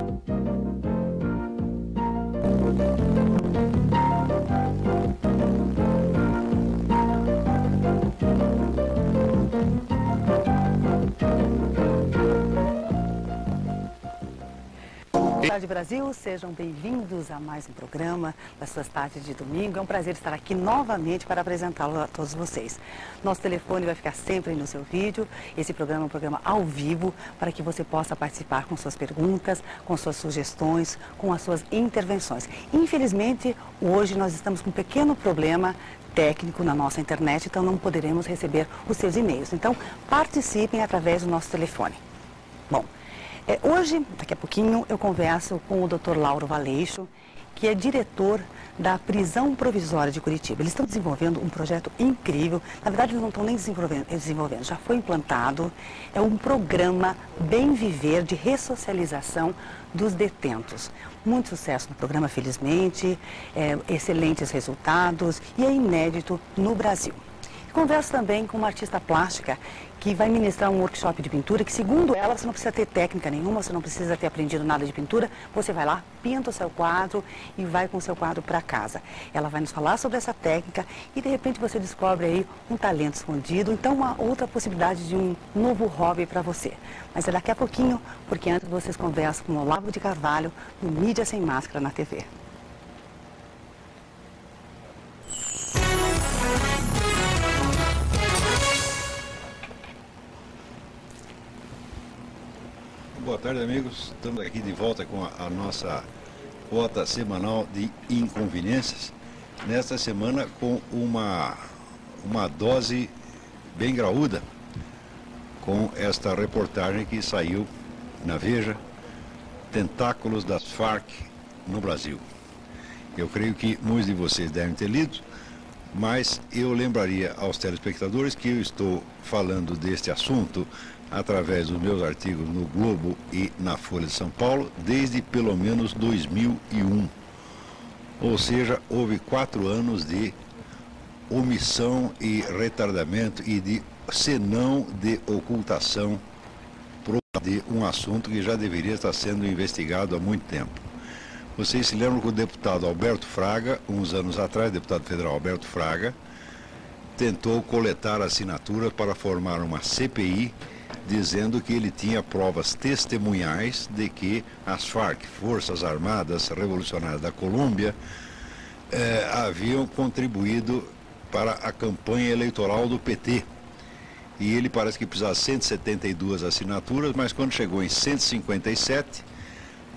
Boa tarde, Brasil. Sejam bem-vindos a mais um programa das suas tardes de domingo. É um prazer estar aqui novamente para apresentá-lo a todos vocês. Nosso telefone vai ficar sempre no seu vídeo. Esse programa é um programa ao vivo para que você possa participar com suas perguntas, com suas sugestões, com as suas intervenções. Infelizmente, hoje nós estamos com um pequeno problema técnico na nossa internet, então não poderemos receber os seus e-mails. Então, participem através do nosso telefone. Bom, hoje, daqui a pouquinho, eu converso com o Dr. Lauro Valeixo, que é diretor da Prisão Provisória de Curitiba. Eles estão desenvolvendo um projeto incrível. Na verdade, eles não estão nem desenvolvendo, já foi implantado. É um programa Bem Viver de ressocialização dos detentos. Muito sucesso no programa, felizmente, excelentes resultados e é inédito no Brasil. Converso também com uma artista plástica que vai ministrar um workshop de pintura que, segundo ela, você não precisa ter técnica nenhuma, você não precisa ter aprendido nada de pintura, você vai lá, pinta o seu quadro e vai com o seu quadro para casa. Ela vai nos falar sobre essa técnica e, de repente, você descobre aí um talento escondido, então uma outra possibilidade de um novo hobby para você. Mas é daqui a pouquinho, porque antes vocês conversam com o Olavo de Carvalho no Mídia Sem Máscara na TV. Boa tarde, amigos. Estamos aqui de volta com a nossa quota semanal de inconveniências. Nesta semana com uma dose bem graúda, com esta reportagem que saiu na Veja, Tentáculos das Farc no Brasil. Eu creio que muitos de vocês devem ter lido, mas eu lembraria aos telespectadores que eu estou falando deste assunto através dos meus artigos no Globo e na Folha de São Paulo, desde pelo menos 2001. Ou seja, houve 4 anos de omissão e retardamento e de senão de ocultação de um assunto que já deveria estar sendo investigado há muito tempo. Vocês se lembram que o deputado Alberto Fraga, uns anos atrás, o deputado federal Alberto Fraga, tentou coletar assinaturas para formar uma CPI dizendo que ele tinha provas testemunhais de que as Farc, Forças Armadas Revolucionárias da Colômbia, haviam contribuído para a campanha eleitoral do PT. E ele parece que precisava de 172 assinaturas, mas quando chegou em 157,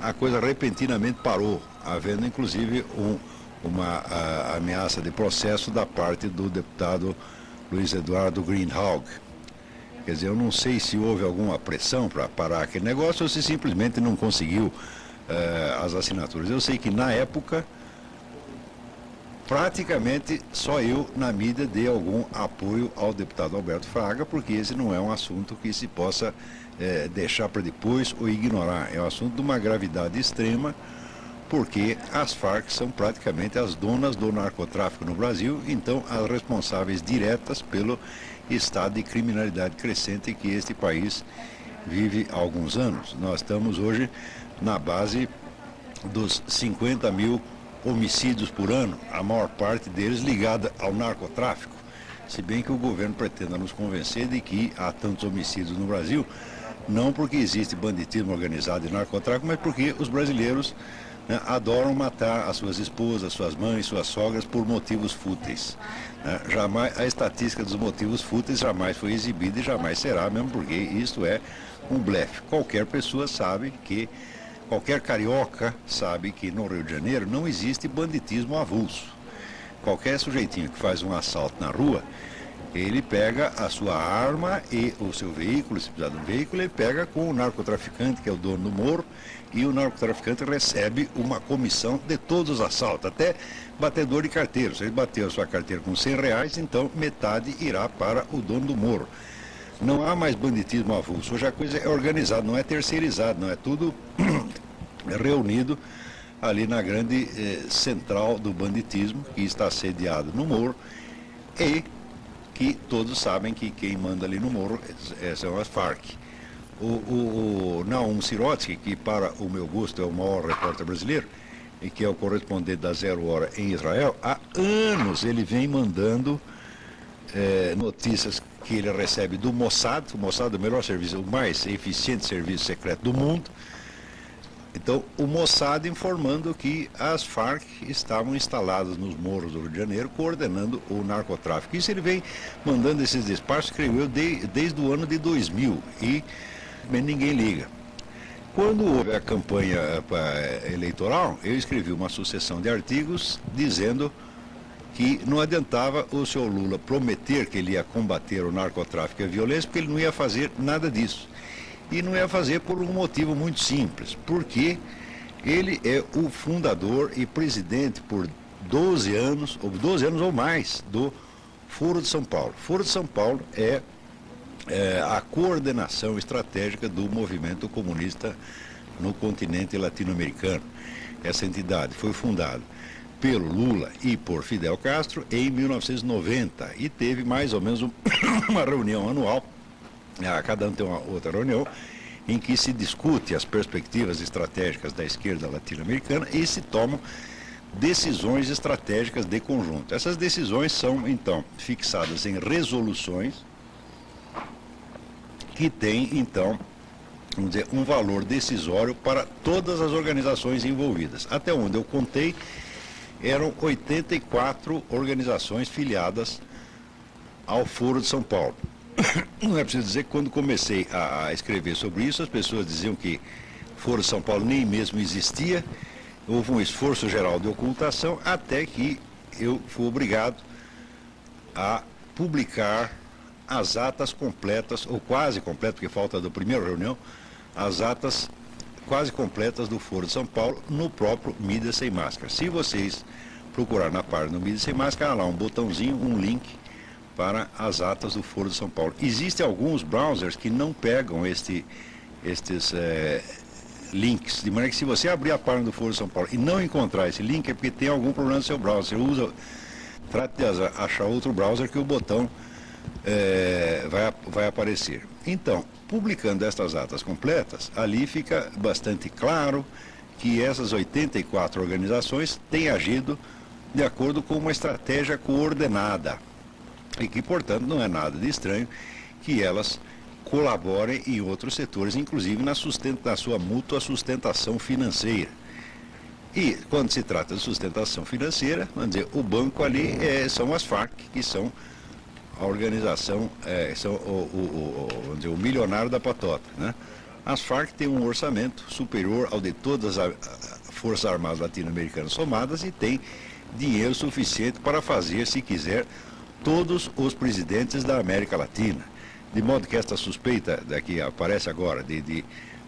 a coisa repentinamente parou, havendo inclusive uma ameaça de processo da parte do deputado Luiz Eduardo Greenhalgh. Quer dizer, eu não sei se houve alguma pressão para parar aquele negócio ou se simplesmente não conseguiu as assinaturas. Eu sei que na época, praticamente só eu na mídia dei algum apoio ao deputado Alberto Fraga, porque esse não é um assunto que se possa deixar para depois ou ignorar. É um assunto de uma gravidade extrema, porque as Farc são praticamente as donas do narcotráfico no Brasil, então as responsáveis diretas pelo estado de criminalidade crescente que este país vive há alguns anos. Nós estamos hoje na base dos 50 mil homicídios por ano, a maior parte deles ligada ao narcotráfico, se bem que o governo pretenda nos convencer de que há tantos homicídios no Brasil, não porque existe banditismo organizado e narcotráfico, mas porque os brasileiros adoram matar as suas esposas, suas mães, suas sogras por motivos fúteis. Jamais, a estatística dos motivos fúteis jamais foi exibida e jamais será, mesmo porque isto é um blefe. Qualquer pessoa sabe que, qualquer carioca sabe que no Rio de Janeiro não existe banditismo avulso. Qualquer sujeitinho que faz um assalto na rua, ele pega a sua arma e o seu veículo, se precisar de um veículo, ele pega com o narcotraficante, que é o dono do morro, e o narcotraficante recebe uma comissão de todos os assaltos, até batedor de carteira. Se ele bateu a sua carteira com R$100, então metade irá para o dono do morro. Não há mais banditismo avulso, hoje a coisa é organizada, não é terceirizado, não é tudo reunido ali na grande central do banditismo, que está sediado no morro, e que todos sabem que quem manda ali no morro são as Farc. O Naum Sirotsky, que para o meu gosto é o maior repórter brasileiro, e que é o correspondente da Zero Hora em Israel, há anos ele vem mandando notícias que ele recebe do Mossad. O Mossad é o melhor serviço, o mais eficiente serviço secreto do mundo. Então, o Mossad informando que as Farc estavam instaladas nos morros do Rio de Janeiro, coordenando o narcotráfico. Isso ele vem mandando esses despachos, creio eu, desde o ano de 2000, e ninguém liga. Quando houve a campanha eleitoral, eu escrevi uma sucessão de artigos dizendo que não adiantava o senhor Lula prometer que ele ia combater o narcotráfico e a violência, porque ele não ia fazer nada disso. E não ia fazer por um motivo muito simples, porque ele é o fundador e presidente por 12 anos ou mais, do Foro de São Paulo. Foro de São Paulo é a coordenação estratégica do movimento comunista no continente latino-americano. Essa entidade foi fundada pelo Lula e por Fidel Castro em 1990 e teve mais ou menos uma reunião anual. Cada ano tem uma outra reunião em que se discute as perspectivas estratégicas da esquerda latino-americana e se tomam decisões estratégicas de conjunto. Essas decisões são, então, fixadas em resoluções que têm, então, vamos dizer, um valor decisório para todas as organizações envolvidas. Até onde eu contei, eram 84 organizações filiadas ao Foro de São Paulo. Não é preciso dizer que quando comecei a escrever sobre isso, as pessoas diziam que Foro de São Paulo nem mesmo existia, houve um esforço geral de ocultação, até que eu fui obrigado a publicar as atas completas, ou quase completas, porque falta da primeira reunião, as atas quase completas do Foro de São Paulo no próprio Mídia Sem Máscara. Se vocês procurarem na página do Mídia Sem Máscara, há lá um botãozinho, um link para as atas do Foro de São Paulo. Existem alguns browsers que não pegam estes links, de maneira que se você abrir a página do Foro de São Paulo e não encontrar esse link, é porque tem algum problema no seu browser. Trate de achar outro browser que o botão vai aparecer. Então, publicando estas atas completas, ali fica bastante claro que essas 84 organizações têm agido de acordo com uma estratégia coordenada e que, portanto, não é nada de estranho que elas colaborem em outros setores, inclusive na sua mútua sustentação financeira. E, quando se trata de sustentação financeira, vamos dizer, o banco ali são as Farc, que são a organização, são vamos dizer, o milionário da patota, né? As Farc têm um orçamento superior ao de todas as Forças Armadas latino-americanas somadas e tem dinheiro suficiente para fazer, se quiser, todos os presidentes da América Latina. De modo que esta suspeita que aparece agora de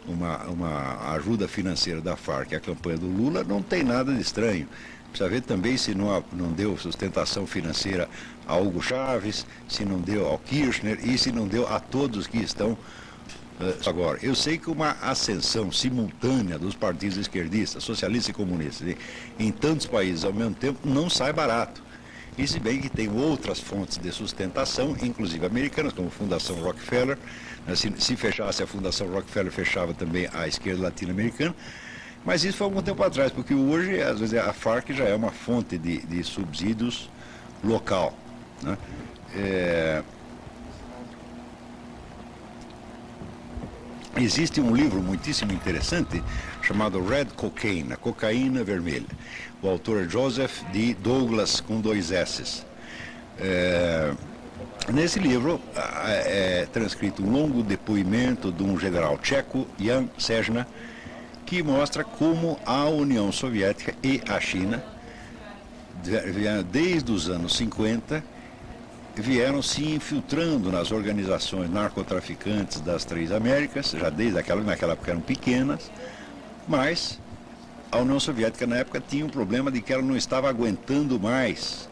uma ajuda financeira da Farc à campanha do Lula não tem nada de estranho. Precisa ver também se não deu sustentação financeira a Hugo Chávez, se não deu ao Kirchner e se não deu a todos que estão agora. Eu sei que uma ascensão simultânea dos partidos esquerdistas, socialistas e comunistas, em tantos países ao mesmo tempo, não sai barato. E se bem que tem outras fontes de sustentação, inclusive americanas, como a Fundação Rockefeller. Se fechasse a Fundação Rockefeller, fechava também a esquerda latino-americana. Mas isso foi algum tempo atrás, porque hoje, às vezes, a Farc já é uma fonte de subsídios local, né? Existe um livro muitíssimo interessante chamado Red Cocaine, a cocaína vermelha. O autor é Joseph D. Douglas, com 2 S's. Nesse livro é transcrito um longo depoimento de um general tcheco, Jan Sejna, que mostra como a União Soviética e a China, desde os anos 50, vieram se infiltrando nas organizações narcotraficantes das 3 Américas, já naquela época eram pequenas, mas a União Soviética na época tinha um problema de que ela não estava aguentando mais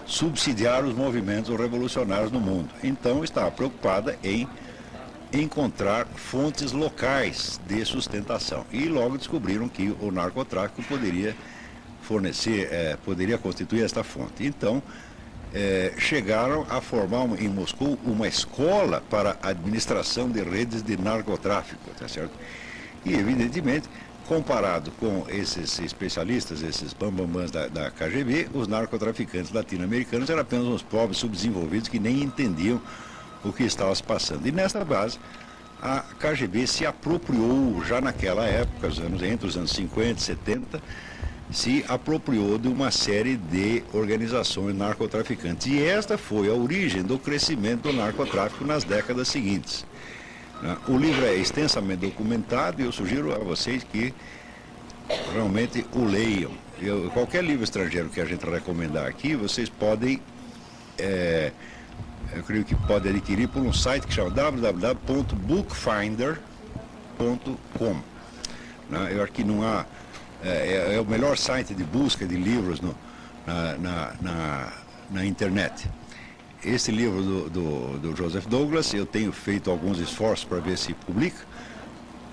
subsidiar os movimentos revolucionários no mundo. Então estava preocupada em encontrar fontes locais de sustentação. E logo descobriram que o narcotráfico poderia constituir esta fonte. Então, chegaram a formar em Moscou uma escola para administração de redes de narcotráfico, tá certo? E, evidentemente, comparado com esses especialistas, esses bambambãs da KGB, os narcotraficantes latino-americanos eram apenas uns pobres subdesenvolvidos que nem entendiam o que estava se passando. E nessa base, a KGB se apropriou, já naquela época, entre os anos 50 e 70, se apropriou de uma série de organizações narcotraficantes. E esta foi a origem do crescimento do narcotráfico nas décadas seguintes. O livro é extensamente documentado e eu sugiro a vocês que realmente o leiam. Qualquer livro estrangeiro que a gente recomendar aqui, vocês podem, eu creio que podem adquirir por um site que chama www.bookfinder.com. Eu acho que não há... É o melhor site de busca de livros na internet. Esse livro do Joseph Douglas, eu tenho feito alguns esforços para ver se publica,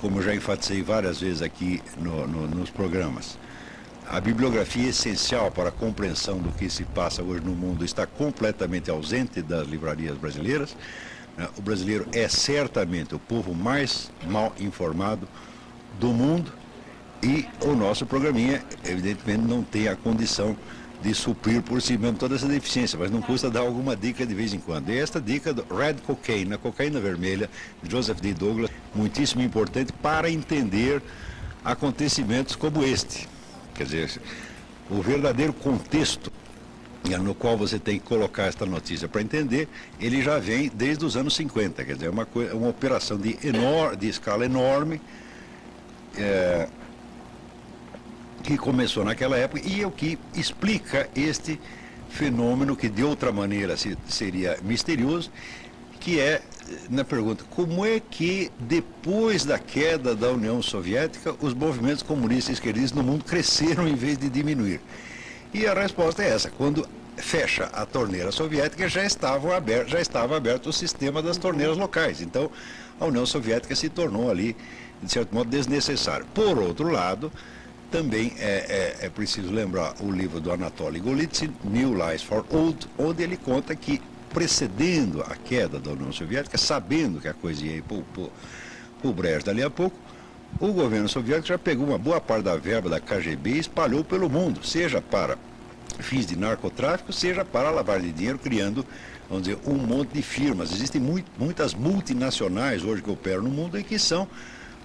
como eu já enfatizei várias vezes aqui nos programas. A bibliografia essencial para a compreensão do que se passa hoje no mundo está completamente ausente das livrarias brasileiras. O brasileiro é certamente o povo mais mal informado do mundo e o nosso programinha, evidentemente, não tem a condição de suprir por si mesmo toda essa deficiência, mas não custa dar alguma dica de vez em quando. E esta dica do Red Cocaine, a cocaína vermelha, de Joseph D. Douglas, muitíssimo importante para entender acontecimentos como este. Quer dizer, o verdadeiro contexto no qual você tem que colocar esta notícia para entender, ele já vem desde os anos 50, quer dizer, uma operação de escala enorme, que começou naquela época e é o que explica este fenômeno que de outra maneira seria misterioso, que é, na pergunta, como é que depois da queda da União Soviética os movimentos comunistas e esquerdistas no mundo cresceram em vez de diminuir? E a resposta é essa: quando fecha a torneira soviética já estava aberto o sistema das torneiras locais, então a União Soviética se tornou ali, de certo modo, desnecessária. Por outro lado, também é preciso lembrar o livro do Anatoly Golitsyn, New Lies for Old, onde ele conta que, precedendo a queda da União Soviética, sabendo que a coisa ia ir para o brejo dali a pouco, o governo soviético já pegou uma boa parte da verba da KGB e espalhou pelo mundo, seja para fins de narcotráfico, seja para lavagem de dinheiro, criando, vamos dizer, um monte de firmas. Existem muitas multinacionais hoje que operam no mundo e que são,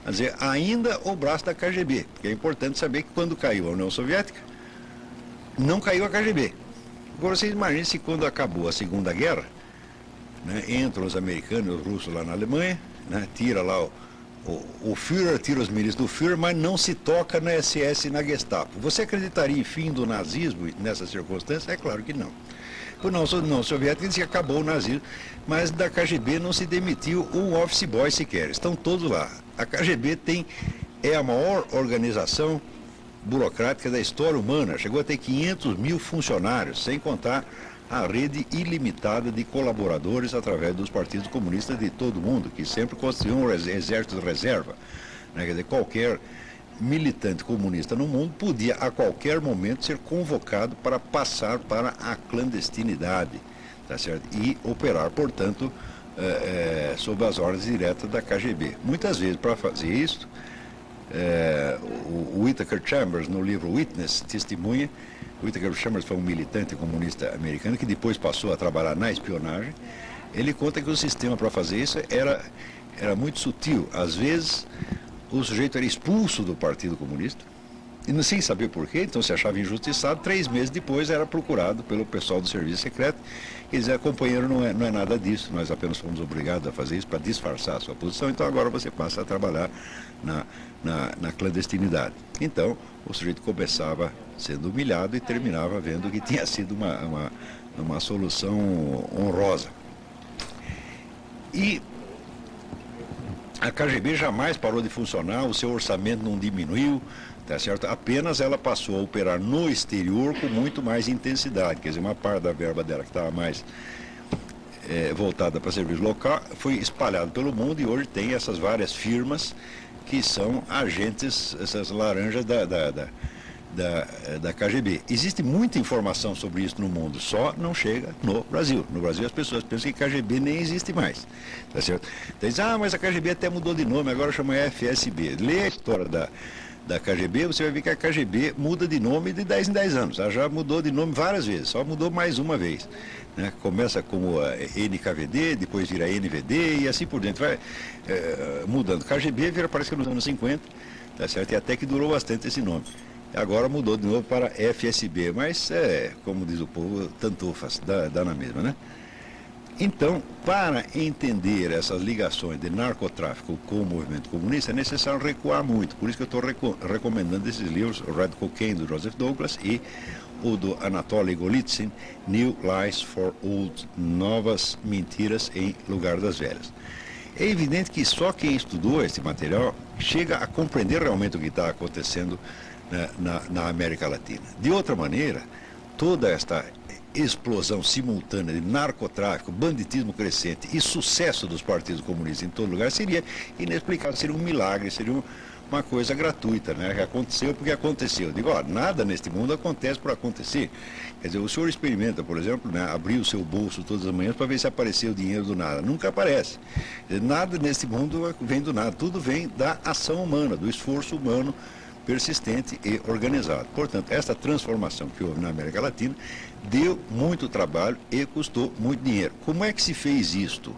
quer dizer, ainda o braço da KGB, porque é importante saber que quando caiu a União Soviética, não caiu a KGB. Agora vocês imaginem se quando acabou a Segunda Guerra, né, entram os americanos e os russos lá na Alemanha, né, tira lá o Führer, tira os ministros do Führer, mas não se toca na SS e na Gestapo. Você acreditaria em fim do nazismo nessa circunstância? É claro que não. A União Soviética disse que acabou o nazismo, mas da KGB não se demitiu um office boy sequer. Estão todos lá. A KGB é a maior organização burocrática da história humana. Chegou a ter 500 mil funcionários, sem contar a rede ilimitada de colaboradores através dos partidos comunistas de todo o mundo, que sempre constituíam um exército de reserva. Quer dizer, qualquer militante comunista no mundo podia a qualquer momento ser convocado para passar para a clandestinidade, tá certo? E operar, portanto, sob as ordens diretas da KGB. Muitas vezes, para fazer isso, o Whittaker Chambers, no livro Witness, testemunha. O Whittaker Chambers foi um militante comunista americano que depois passou a trabalhar na espionagem. Ele conta que o sistema para fazer isso era muito sutil. Às vezes, o sujeito era expulso do Partido Comunista, e sem saber porquê, então se achava injustiçado. 3 meses depois era procurado pelo pessoal do serviço secreto e dizia: companheiro, não é nada disso, nós apenas fomos obrigados a fazer isso para disfarçar a sua posição, então agora você passa a trabalhar na clandestinidade. Então o sujeito começava sendo humilhado e terminava vendo que tinha sido uma solução honrosa. E a KGB jamais parou de funcionar, o seu orçamento não diminuiu, tá certo? Apenas ela passou a operar no exterior com muito mais intensidade. Quer dizer, uma parte da verba dela que estava mais voltada para serviço local foi espalhada pelo mundo, e hoje tem essas várias firmas que são agentes, essas laranjas da KGB. Existe muita informação sobre isso no mundo, só não chega no Brasil. No Brasil as pessoas pensam que KGB nem existe mais. Tá certo? Então, dizem, mas a KGB até mudou de nome, agora chama FSB. Lê a história da KGB, você vai ver que a KGB muda de nome de 10 em 10 anos. Ela já mudou de nome várias vezes, só mudou mais uma vez. Né? Começa como NKVD, depois vira NVD e assim por diante. Vai mudando. KGB parece que nos anos 50, tá certo? E até que durou bastante esse nome. Agora mudou de novo para FSB, mas como diz o povo, tanto faz, dá na mesma, né? Então, para entender essas ligações de narcotráfico com o movimento comunista, é necessário recuar muito. Por isso que eu estou recomendando esses livros, o Red Cocaine, do Joseph Douglas, e o do Anatoly Golitsyn, New Lies for Old, Novas Mentiras em Lugar das Velhas. É evidente que só quem estudou esse material chega a compreender realmente o que está acontecendo na América Latina. De outra maneira, toda esta explosão simultânea de narcotráfico, banditismo crescente e sucesso dos partidos comunistas em todo lugar seria inexplicável, seria um milagre, seria uma coisa gratuita, né? Que aconteceu porque aconteceu. Eu digo, nada neste mundo acontece por acontecer. Quer dizer, o senhor experimenta, por exemplo, né, abrir o seu bolso todas as manhãs para ver se apareceu dinheiro do nada. Nunca aparece. Nada neste mundo vem do nada. Tudo vem da ação humana, do esforço humano persistente e organizado. Portanto, essa transformação que houve na América Latina deu muito trabalho e custou muito dinheiro. Como é que se fez isto?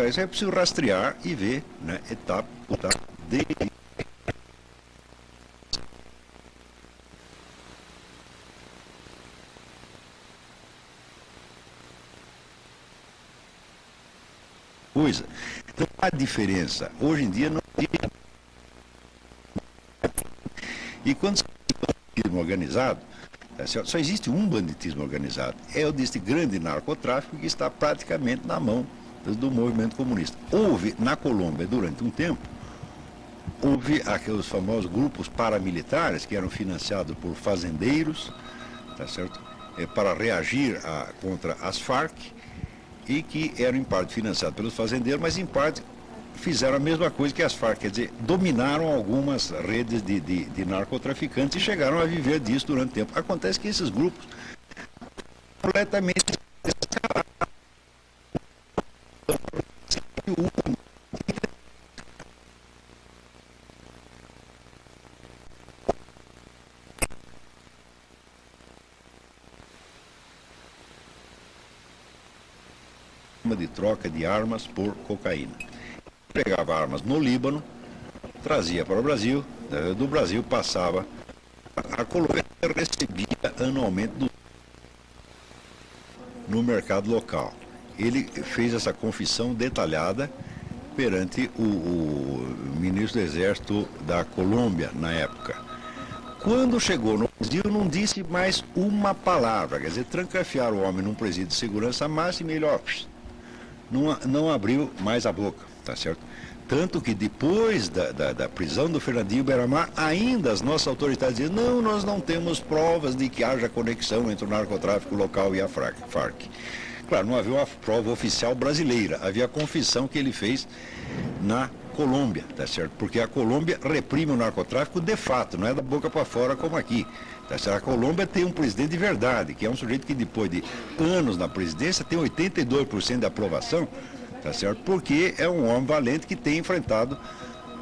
Isso é preciso rastrear e ver, né, etapa por etapa, coisa. Então, a diferença, hoje em dia, não existe. E quando se fala de banditismo organizado, só existe um banditismo organizado. É o deste grande narcotráfico que está praticamente na mão do movimento comunista. Houve, na Colômbia, durante um tempo, houve aqueles famosos grupos paramilitares que eram financiados por fazendeiros, tá certo? Para reagir contra as Farc, e que eram em parte financiados pelos fazendeiros, mas em parte fizeram a mesma coisa que as Farc, quer dizer, dominaram algumas redes de narcotraficantes e chegaram a viver disso durante tempo. Acontece que esses grupos completamente de troca de armas por cocaína. Pegava armas no Líbano, trazia para o Brasil, do Brasil passava. A Colômbia recebia anualmente no mercado local. Ele fez essa confissão detalhada perante o ministro do Exército da Colômbia, na época. Quando chegou no Brasil, não disse mais uma palavra, quer dizer, trancafiaram o homem num presídio de segurança máxima e ele, não abriu mais a boca, tá certo? Tanto que depois da prisão do Fernandinho Beiramar, ainda as nossas autoridades diziam, não, nós não temos provas de que haja conexão entre o narcotráfico local e a Farc. Claro, não havia uma prova oficial brasileira, havia a confissão que ele fez na Colômbia, tá certo? Porque a Colômbia reprime o narcotráfico de fato, não é da boca para fora como aqui. Tá certo? A Colômbia tem um presidente de verdade, que é um sujeito que depois de anos na presidência tem 82% de aprovação, tá certo? Porque é um homem valente que tem enfrentado,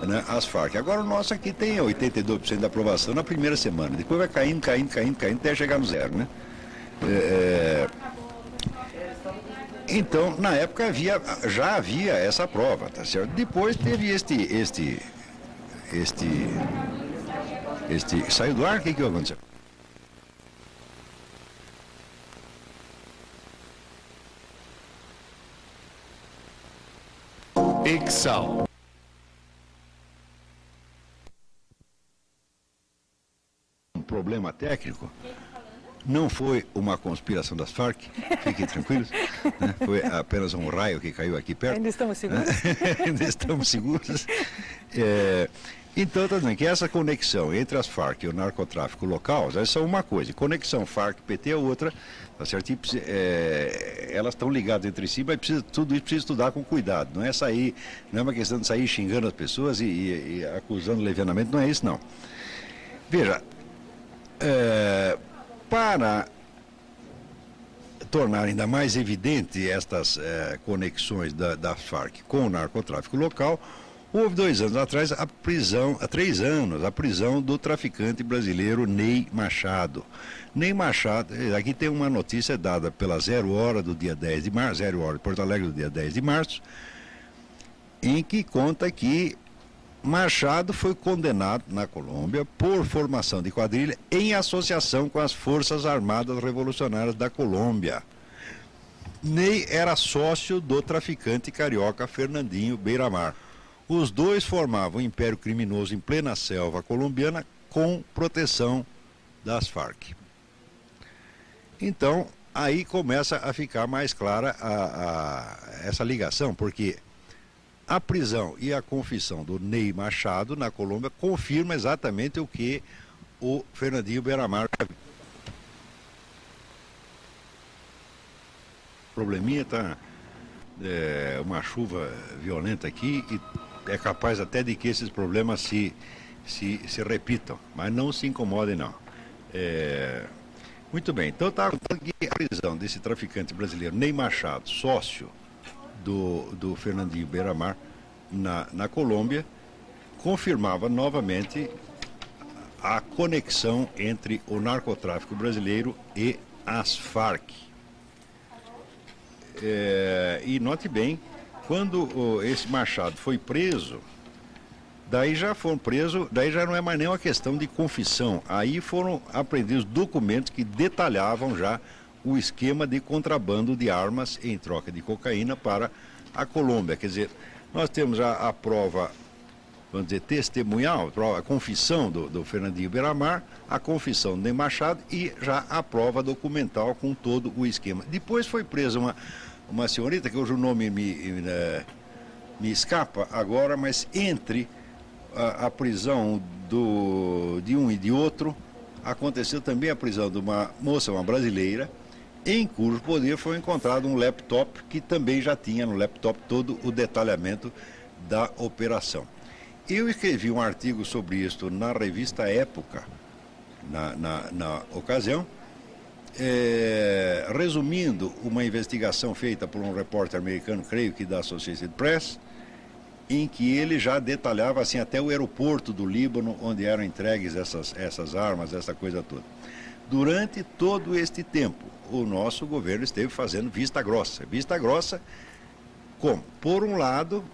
né, as Farc. Agora o nosso aqui tem 82% de aprovação na primeira semana, depois vai caindo até chegar no zero, né? Então, na época já havia essa prova, tá certo? Depois teve este saiu do ar, o que aconteceu? Excel. Um problema técnico. Não foi uma conspiração das Farc, fiquem tranquilos, né? Foi apenas um raio que caiu aqui perto. Ainda estamos seguros? Ainda estamos seguros. Então, tá dizendo que essa conexão entre as Farc e o narcotráfico local, já são uma coisa, conexão Farc-PT é outra, tá certo? Elas estão ligadas entre si, mas tudo isso precisa estudar com cuidado, não é uma questão de sair xingando as pessoas e acusando levianamente, não é isso não. Veja, Para tornar ainda mais evidente estas conexões das Farc com o narcotráfico local, houve 2 anos atrás a prisão, há 3 anos, a prisão do traficante brasileiro Ney Machado. Ney Machado, aqui tem uma notícia dada pela Zero Hora do dia 10 de março, Zero Hora de Porto Alegre do dia 10 de março, em que conta que Machado foi condenado na Colômbia por formação de quadrilha em associação com as Forças Armadas Revolucionárias da Colômbia. Ney era sócio do traficante carioca Fernandinho Beiramar. Os dois formavam um império criminoso em plena selva colombiana com proteção das Farc. Então, aí começa a ficar mais clara essa ligação, porque a prisão e a confissão do Ney Machado na Colômbia confirma exatamente o que o Fernandinho Beiramar. O probleminha está uma chuva violenta aqui e é capaz até de que esses problemas se repitam, mas não se incomodem não. Muito bem, então está contando que a prisão desse traficante brasileiro Ney Machado, sócio do Fernandinho Beiramar na Colômbia, confirmava novamente a conexão entre o narcotráfico brasileiro e as Farc. E note bem, quando esse Machado foi preso, daí já não é mais nem uma questão de confissão, aí foram apreendidos documentos que detalhavam já o esquema de contrabando de armas em troca de cocaína para a Colômbia. Quer dizer, nós temos já a prova, vamos dizer, testemunhal, a confissão do Fernandinho Beiramar, a confissão do Ney Machado e já a prova documental com todo o esquema. Depois foi presa uma senhorita, que hoje o nome me escapa agora, mas entre a prisão de um e de outro, aconteceu também a prisão de uma moça, uma brasileira, em cujo poder foi encontrado um laptop que também já tinha no laptop todo o detalhamento da operação. Eu escrevi um artigo sobre isso na revista Época, na ocasião, resumindo uma investigação feita por um repórter americano, creio que da Associated Press, em que ele já detalhava assim até o aeroporto do Líbano, onde eram entregues essas armas, essa coisa toda. Durante todo este tempo, o nosso governo esteve fazendo vista grossa. Vista grossa como? Por um lado,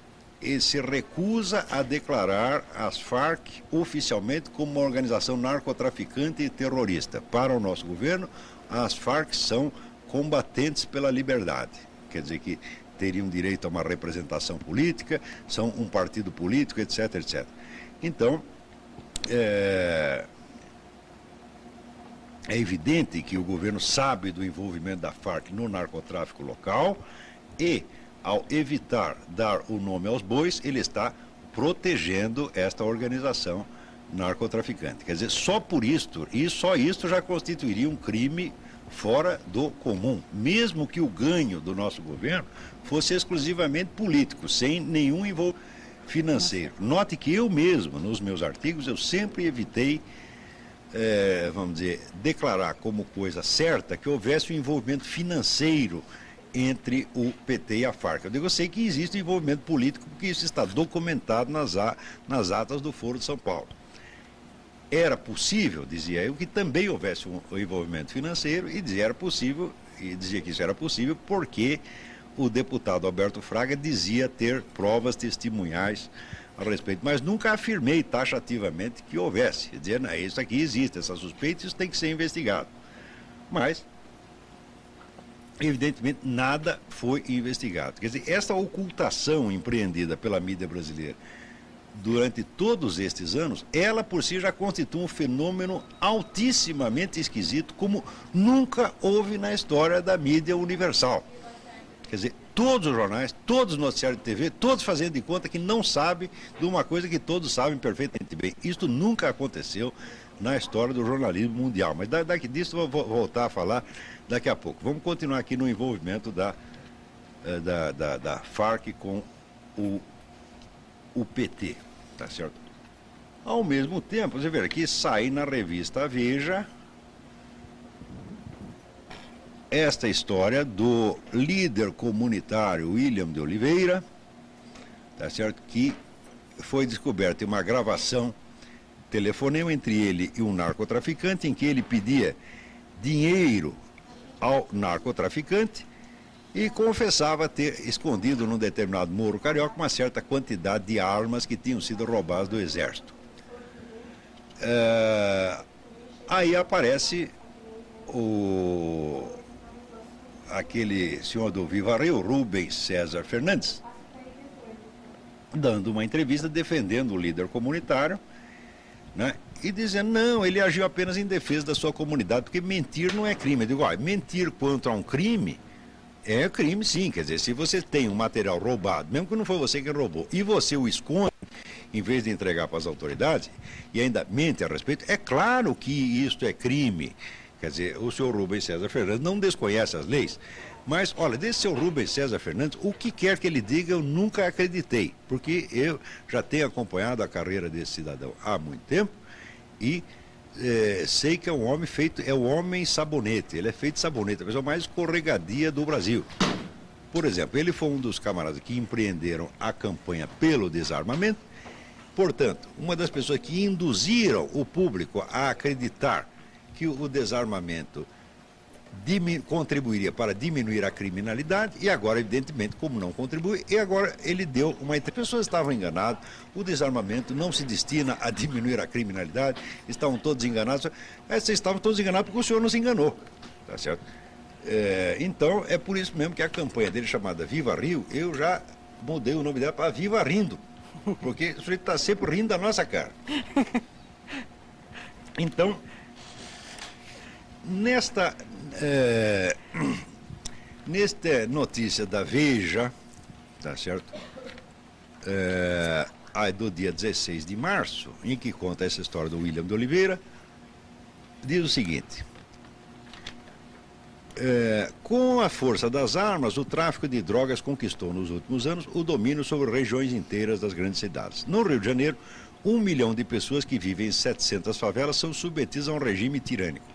ele se recusa a declarar as Farc oficialmente como uma organização narcotraficante e terrorista. Para o nosso governo, as Farc são combatentes pela liberdade. Quer dizer que teriam direito a uma representação política, são um partido político, etc, etc. Então, é evidente que o governo sabe do envolvimento da Farc no narcotráfico local e, ao evitar dar o nome aos bois, ele está protegendo esta organização narcotraficante. Quer dizer, só por isto, e só isto já constituiria um crime fora do comum, mesmo que o ganho do nosso governo fosse exclusivamente político, sem nenhum envolvimento financeiro. Note que eu mesmo, nos meus artigos, eu sempre evitei, vamos dizer, declarar como coisa certa que houvesse um envolvimento financeiro entre o PT e a Farc. Eu sei que existe um envolvimento político, porque isso está documentado nas atas do Foro de São Paulo. Era possível, dizia eu, que também houvesse um envolvimento financeiro e dizia que isso era possível porque o deputado Alberto Fraga dizia ter provas testemunhais a respeito, mas nunca afirmei taxativamente que houvesse. Quer dizer, não, isso aqui existe, essa suspeita, isso tem que ser investigado. Mas, evidentemente, nada foi investigado. Quer dizer, essa ocultação empreendida pela mídia brasileira durante todos estes anos, ela por si já constitui um fenômeno altissimamente esquisito, como nunca houve na história da mídia universal. Quer dizer, todos os jornais, todos os noticiários de TV, todos fazendo de conta que não sabem de uma coisa que todos sabem perfeitamente bem. Isto nunca aconteceu na história do jornalismo mundial. Mas disso eu vou voltar a falar daqui a pouco. Vamos continuar aqui no envolvimento da Farc com o PT, tá certo? Ao mesmo tempo, você vê aqui, sai na revista Veja esta história do líder comunitário William de Oliveira, tá certo? Que foi descoberta uma gravação, telefonema entre ele e um narcotraficante, em que ele pedia dinheiro ao narcotraficante e confessava ter escondido num determinado morro carioca uma certa quantidade de armas que tinham sido roubadas do exército. Aí aparece aquele senhor do Viva Rio, Rubens César Fernandes, dando uma entrevista defendendo o líder comunitário, né, e dizendo, não, ele agiu apenas em defesa da sua comunidade, porque mentir não é crime. Eu digo, mentir contra um crime é crime sim, quer dizer, se você tem um material roubado, mesmo que não foi você que roubou, e você o esconde, em vez de entregar para as autoridades, e ainda mente a respeito, é claro que isto é crime. Quer dizer, o senhor Rubens César Fernandes não desconhece as leis, mas, olha, desse senhor Rubens César Fernandes, o que quer que ele diga, eu nunca acreditei, porque eu já tenho acompanhado a carreira desse cidadão há muito tempo e sei que é um homem feito, é o homem sabonete, ele é feito de sabonete, a pessoa mais escorregadia do Brasil. Por exemplo, ele foi um dos camaradas que empreenderam a campanha pelo desarmamento, portanto, uma das pessoas que induziram o público a acreditar que o desarmamento contribuiria para diminuir a criminalidade, e agora, evidentemente, como não contribui, e agora ele deu uma... As pessoas estavam enganadas, o desarmamento não se destina a diminuir a criminalidade, estavam todos enganados. Vocês estavam todos enganados porque o senhor não se enganou, tá certo? Então, é por isso mesmo que a campanha dele, chamada Viva Rio, eu já mudei o nome dela para Viva Rindo, porque o sujeito está sempre rindo da nossa cara. Então, nesta notícia da Veja, tá certo? Do dia 16 de março, em que conta essa história do William de Oliveira, diz o seguinte: com a força das armas, o tráfico de drogas conquistou nos últimos anos o domínio sobre regiões inteiras das grandes cidades. No Rio de Janeiro, 1 milhão de pessoas que vivem em 700 favelas são submetidas a um regime tirânico.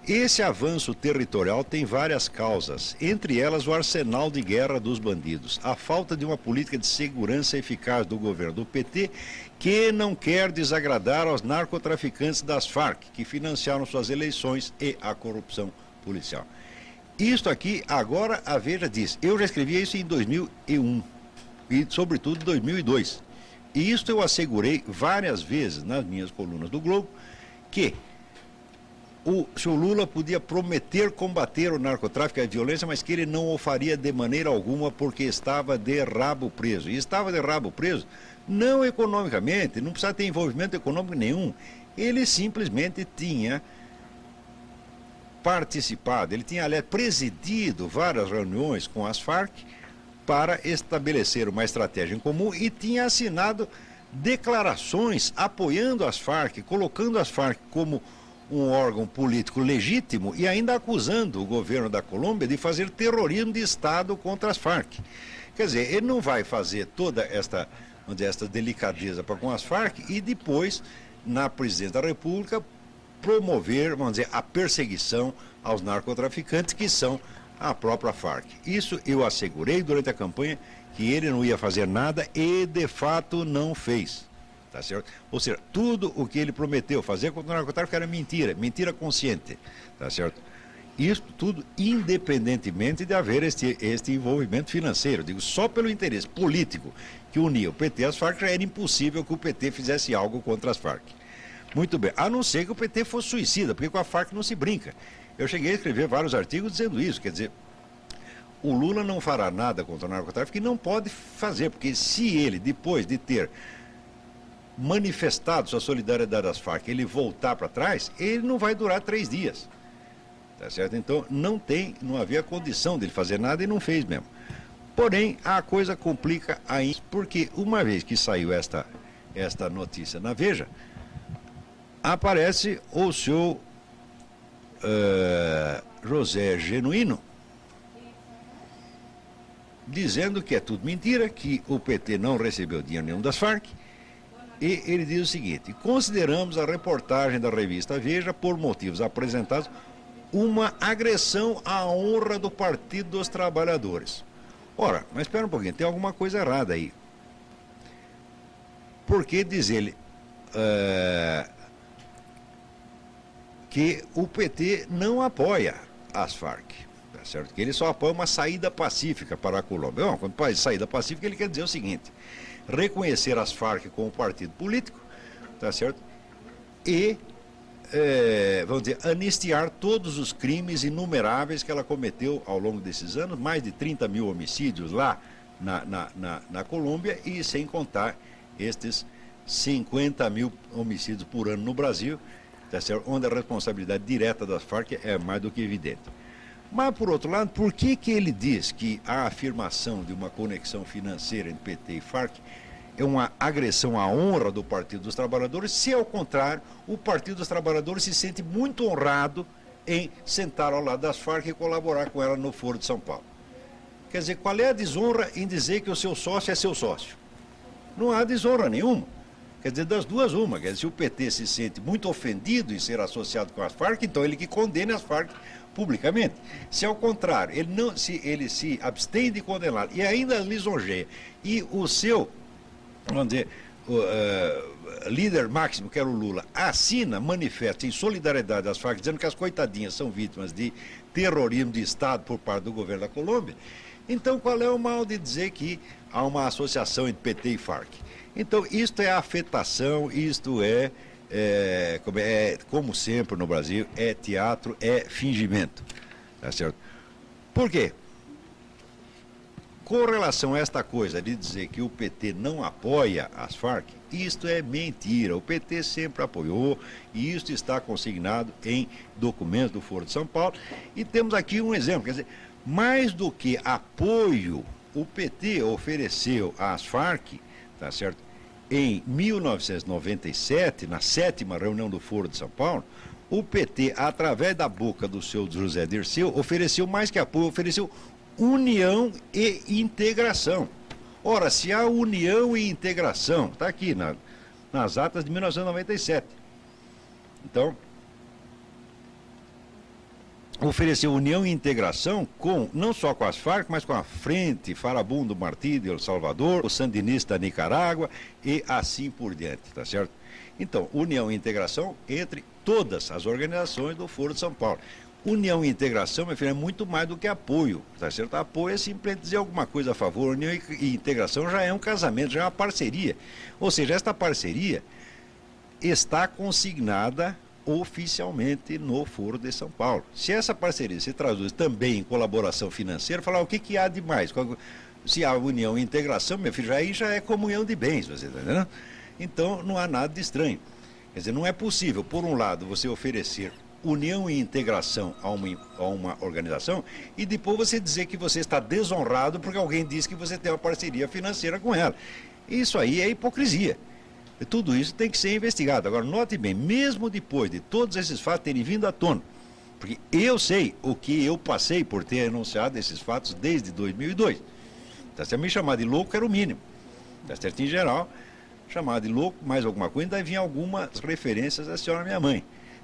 Esse avanço territorial tem várias causas, entre elas o arsenal de guerra dos bandidos, a falta de uma política de segurança eficaz do governo do PT, que não quer desagradar aos narcotraficantes das Farc, que financiaram suas eleições, e a corrupção policial. Isto aqui, agora a Veja diz, eu já escrevia isso em 2001 e sobretudo em 2002. E isto eu assegurei várias vezes nas minhas colunas do Globo, que o senhor Lula podia prometer combater o narcotráfico e a violência, mas que ele não o faria de maneira alguma porque estava de rabo preso. E estava de rabo preso não economicamente, não precisava ter envolvimento econômico nenhum. Ele simplesmente tinha participado, ele tinha, aliás, presidido várias reuniões com as Farc para estabelecer uma estratégia em comum e tinha assinado declarações apoiando as Farc, colocando as Farc como um órgão político legítimo e ainda acusando o governo da Colômbia de fazer terrorismo de Estado contra as Farc. Quer dizer, ele não vai fazer toda esta, vamos dizer, esta delicadeza para com as Farc e depois, na presidência da República, promover, vamos dizer, a perseguição aos narcotraficantes, que são a própria Farc. Isso eu assegurei durante a campanha, que ele não ia fazer nada e, de fato, não fez. Tá certo? Ou seja, tudo o que ele prometeu fazer contra o narcotráfico era mentira, mentira consciente, tá certo? Isso tudo independentemente de haver este envolvimento financeiro. Digo, só pelo interesse político que unia o PT às Farc, já era impossível que o PT fizesse algo contra as Farc. Muito bem, a não ser que o PT fosse suicida, porque com a Farc não se brinca. Eu cheguei a escrever vários artigos dizendo isso, quer dizer, o Lula não fará nada contra o narcotráfico e não pode fazer, porque se ele, depois de ter manifestado sua solidariedade às Farc, ele voltar para trás, ele não vai durar 3 dias. Tá certo? Então, não havia condição dele fazer nada e não fez mesmo. Porém, a coisa complica ainda, porque uma vez que saiu esta notícia na Veja, aparece o senhor José Genuíno, dizendo que é tudo mentira, que o PT não recebeu dinheiro nenhum das Farc, e ele diz o seguinte: consideramos a reportagem da revista Veja, por motivos apresentados, uma agressão à honra do Partido dos Trabalhadores. Ora, mas espera um pouquinho, tem alguma coisa errada aí. Porque diz ele que o PT não apoia as Farc, tá certo? Que ele só apoia uma saída pacífica para a Colômbia. Bom, quando fala de saída pacífica, ele quer dizer o seguinte: reconhecer as Farc como partido político, tá certo? E, vamos dizer, anistiar todos os crimes inumeráveis que ela cometeu ao longo desses anos, mais de 30 mil homicídios lá na Colômbia, e sem contar estes 50 mil homicídios por ano no Brasil, tá certo? Onde a responsabilidade direta das Farc é mais do que evidente. Mas, por outro lado, por que ele diz que a afirmação de uma conexão financeira entre PT e Farc é uma agressão à honra do Partido dos Trabalhadores, se, ao contrário, o Partido dos Trabalhadores se sente muito honrado em sentar ao lado das Farc e colaborar com ela no Foro de São Paulo? Quer dizer, qual é a desonra em dizer que o seu sócio é seu sócio? Não há desonra nenhuma. Quer dizer, das duas uma. Quer dizer, se o PT se sente muito ofendido em ser associado com as Farc, então ele que condene as Farc publicamente. Se, ao contrário, ele se abstém de condenar e ainda lisonjeia, e o seu, vamos dizer, líder máximo, que era o Lula, assina, manifesta em solidariedade às Farc, dizendo que as coitadinhas são vítimas de terrorismo de Estado por parte do governo da Colômbia, então qual é o mal de dizer que há uma associação entre PT e Farc? Então, isto é afetação, isto como sempre no Brasil, é teatro, é fingimento. Tá certo? Por quê? Com relação a esta coisa de dizer que o PT não apoia as Farc, isto é mentira. O PT sempre apoiou e isto está consignado em documentos do Foro de São Paulo. E temos aqui um exemplo, quer dizer, mais do que apoio, o PT ofereceu às Farc, tá certo? Em 1997, na 7ª reunião do Foro de São Paulo, o PT, através da boca do seu José Dirceu, ofereceu mais que apoio, ofereceu união e integração. Ora, se há união e integração, está aqui nas atas de 1997. Então, ofereceu união e integração não só com as Farc, mas com a Frente Farabundo Martí de El Salvador, o Sandinista da Nicarágua e assim por diante, tá certo? Então, união e integração entre todas as organizações do Foro de São Paulo. União e integração, meu filho, é muito mais do que apoio, tá certo? Apoio é simplesmente dizer alguma coisa a favor, união e integração já é um casamento, já é uma parceria. Ou seja, esta parceria está consignada oficialmente no Foro de São Paulo. Se essa parceria se traduz também em colaboração financeira, falar o que há de mais? Se há união e integração, meu filho, aí já é comunhão de bens, você está entendendo? Então não há nada de estranho. Quer dizer, não é possível, por um lado, você oferecer união e integração a uma organização e depois você dizer que você está desonrado porque alguém disse que você tem uma parceria financeira com ela. Isso aí é hipocrisia. Tudo isso tem que ser investigado. Agora, note bem, mesmo depois de todos esses fatos terem vindo à tona, porque eu sei o que eu passei por ter anunciado esses fatos desde 2002. Tá certo? Me chamar de louco era o mínimo. Tá certo? Em geral, chamar de louco, mais alguma coisa, ainda vinha algumas referências à senhora minha mãe.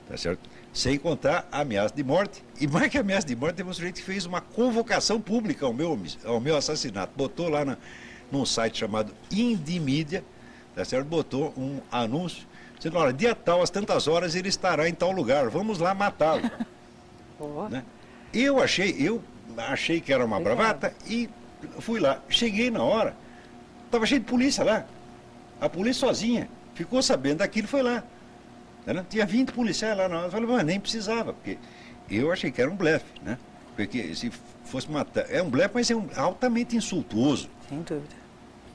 Tá certo? Sem contar a ameaça de morte. E mais que ameaça de morte, teve um sujeito que fez uma convocação pública ao meu assassinato. Botou lá num site chamado Indimídia, tá certo? Botou um anúncio, dizendo, olha, dia tal, às tantas horas, ele estará em tal lugar, vamos lá matá-lo. Né? Eu achei que era uma bravata e fui lá. Cheguei na hora, estava cheio de polícia lá. A polícia sozinha, ficou sabendo daquilo e foi lá. Né? Tinha 20 policiais lá na hora. Eu falei, mas nem precisava, porque eu achei que era um blefe, né? Porque se fosse matar, é um blefe, mas é altamente insultuoso. Sem dúvida.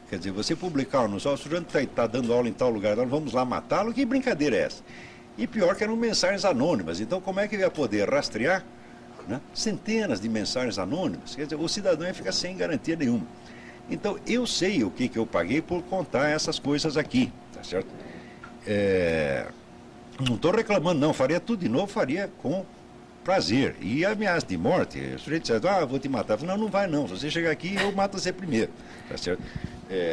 Quer dizer, você publicar um anúncio, o sujeito está dando aula em tal lugar, vamos lá matá-lo, que brincadeira é essa? E pior que eram mensagens anônimas, então como é que ele ia poder rastrear, né, centenas de mensagens anônimas? Quer dizer, o cidadão ia ficar sem garantia nenhuma. Então, eu sei o que eu paguei por contar essas coisas aqui, tá certo? Não estou reclamando, não, faria tudo de novo, faria com prazer. E ameaça de morte, o sujeito disse, vou te matar. Eu falei, não vai não, se você chegar aqui, eu mato você primeiro, tá certo?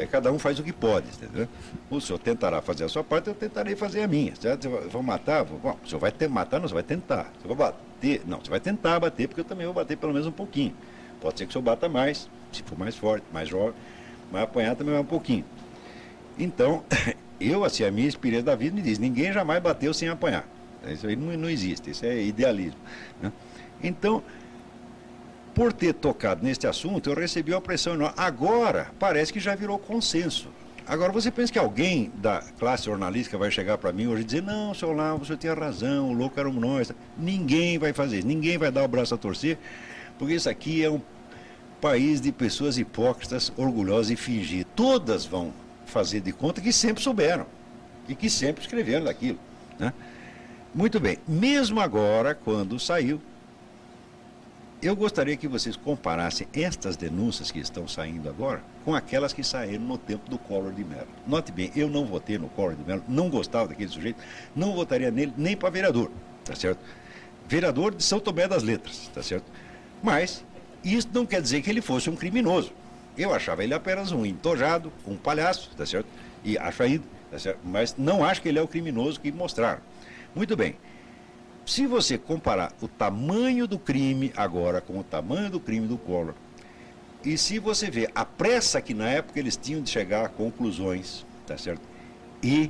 cada um faz o que pode, entendeu? O senhor tentará fazer a sua parte, eu tentarei fazer a minha. Certo? Vou matar? Bom, o senhor vai matar, não, você vai tentar. Você vai bater? Não, você vai tentar bater, porque eu também vou bater pelo menos um pouquinho. Pode ser que o senhor bata mais, se for mais forte, mais jovem, mas apanhar também vai um pouquinho. Então, assim, a minha experiência da vida me diz, ninguém jamais bateu sem apanhar. Isso aí não existe, isso é idealismo, né? Então, por ter tocado neste assunto, eu recebi uma pressão enorme. Agora, parece que já virou consenso. Agora, você pensa que alguém da classe jornalística vai chegar para mim hoje e dizer, não, seu Olavo, você tinha razão, o louco era nós. Ninguém vai fazer isso, ninguém vai dar o braço a torcer, porque isso aqui é um país de pessoas hipócritas, orgulhosas e fingidas. Todas vão fazer de conta que sempre souberam e que sempre escreveram daquilo, né? Muito bem, mesmo agora, quando saiu, eu gostaria que vocês comparassem estas denúncias que estão saindo agora com aquelas que saíram no tempo do Collor de Mello. Note bem, eu não votei no Collor de Mello, não gostava daquele sujeito, não votaria nele nem para vereador, tá certo? Vereador de São Tomé das Letras, tá certo? Mas isso não quer dizer que ele fosse um criminoso. Eu achava ele apenas um entojado, um palhaço, tá certo? E acho ainda, tá certo? Mas não acho que ele é o criminoso que mostraram. Muito bem. Se você comparar o tamanho do crime agora com o tamanho do crime do Collor, e se você vê a pressa que na época eles tinham de chegar a conclusões, tá certo? E,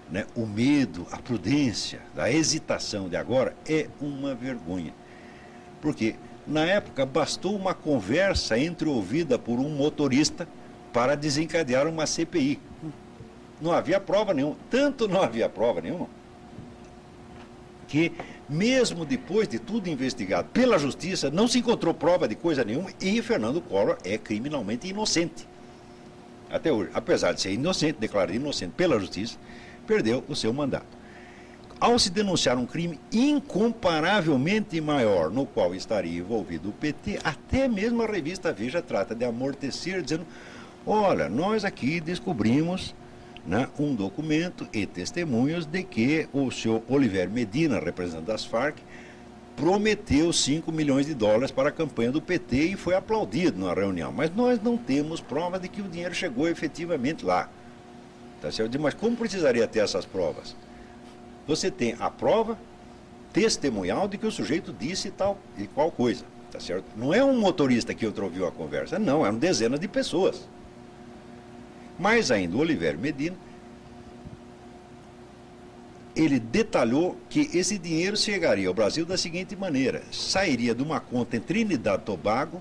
né, o medo, a prudência, a hesitação de agora, é uma vergonha. Porque na época bastou uma conversa entreouvida por um motorista para desencadear uma CPI. Não havia prova nenhuma, tanto não havia prova nenhuma, que mesmo depois de tudo investigado pela justiça, não se encontrou prova de coisa nenhuma e Fernando Collor é criminalmente inocente. Até hoje, apesar de ser inocente, declarado inocente pela justiça, perdeu o seu mandato. Ao se denunciar um crime incomparavelmente maior, no qual estaria envolvido o PT, até mesmo a revista Veja trata de amortecer, dizendo, olha, nós aqui descobrimos, né, um documento e testemunhos de que o senhor Oliver Medina, representante das Farc, prometeu 5 milhões de dólares para a campanha do PT e foi aplaudido na reunião. Mas nós não temos prova de que o dinheiro chegou efetivamente lá. Tá certo? Mas como precisaria ter essas provas? Você tem a prova testemunhal de que o sujeito disse tal e qual coisa. Tá certo? Não é um motorista que ouviu a conversa, não, eram dezenas de pessoas. Mais ainda, o Oliver Medina, ele detalhou que esse dinheiro chegaria ao Brasil da seguinte maneira, sairia de uma conta em Trinidad e Tobago,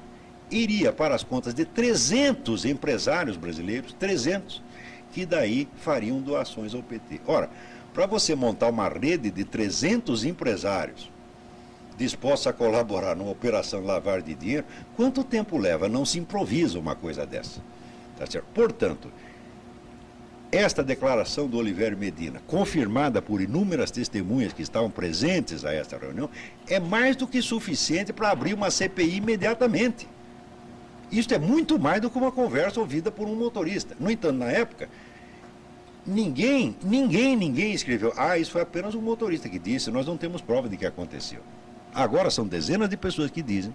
iria para as contas de 300 empresários brasileiros, 300, que daí fariam doações ao PT. Ora, para você montar uma rede de 300 empresários dispostos a colaborar numa operação de lavagem de dinheiro, quanto tempo leva? Não se improvisa uma coisa dessa. Tá certo? Portanto, esta declaração do Oliver Medina, confirmada por inúmeras testemunhas que estavam presentes a esta reunião, é mais do que suficiente para abrir uma CPI imediatamente. Isso é muito mais do que uma conversa ouvida por um motorista. No entanto, na época, ninguém escreveu, isso foi apenas um motorista que disse, nós não temos prova de que aconteceu. Agora são dezenas de pessoas que dizem,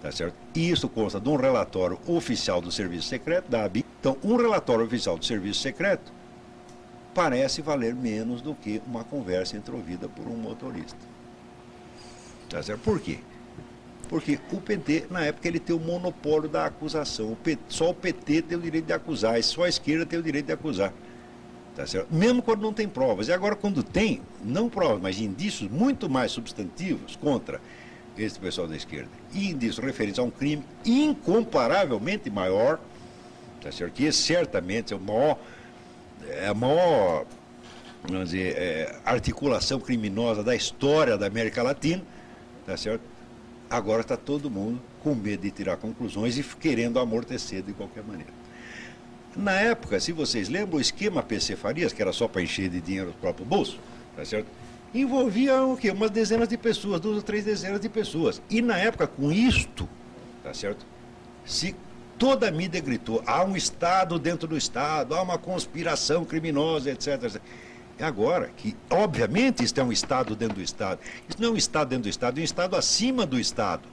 tá certo? E isso consta de um relatório oficial do Serviço Secreto, da ABIN. Então, um relatório oficial do Serviço Secreto parece valer menos do que uma conversa entreouvida por um motorista. Tá certo? Por quê? Porque o PT, na época, ele tem o monopólio da acusação. Só o PT tem o direito de acusar, e só a esquerda tem o direito de acusar. Tá certo? Mesmo quando não tem provas. E agora, quando tem, não provas, mas indícios muito mais substantivos contra esse pessoal da esquerda, e indícios referentes a um crime incomparavelmente maior, tá certo? Que certamente é a maior vamos dizer, articulação criminosa da história da América Latina, tá certo? Agora está todo mundo com medo de tirar conclusões e querendo amortecer de qualquer maneira. Na época, se vocês lembram, o esquema PC Farias, que era só para encher de dinheiro o próprio bolso, tá certo? Envolvia o quê? Umas dezenas de pessoas, 2 ou 3 dezenas de pessoas. E na época, com isto, tá certo? Se toda a mídia gritou, há um Estado dentro do Estado, há uma conspiração criminosa, etc, etc. E agora, que obviamente isso é um Estado dentro do Estado. Isso não é um Estado dentro do Estado, é um Estado acima do Estado.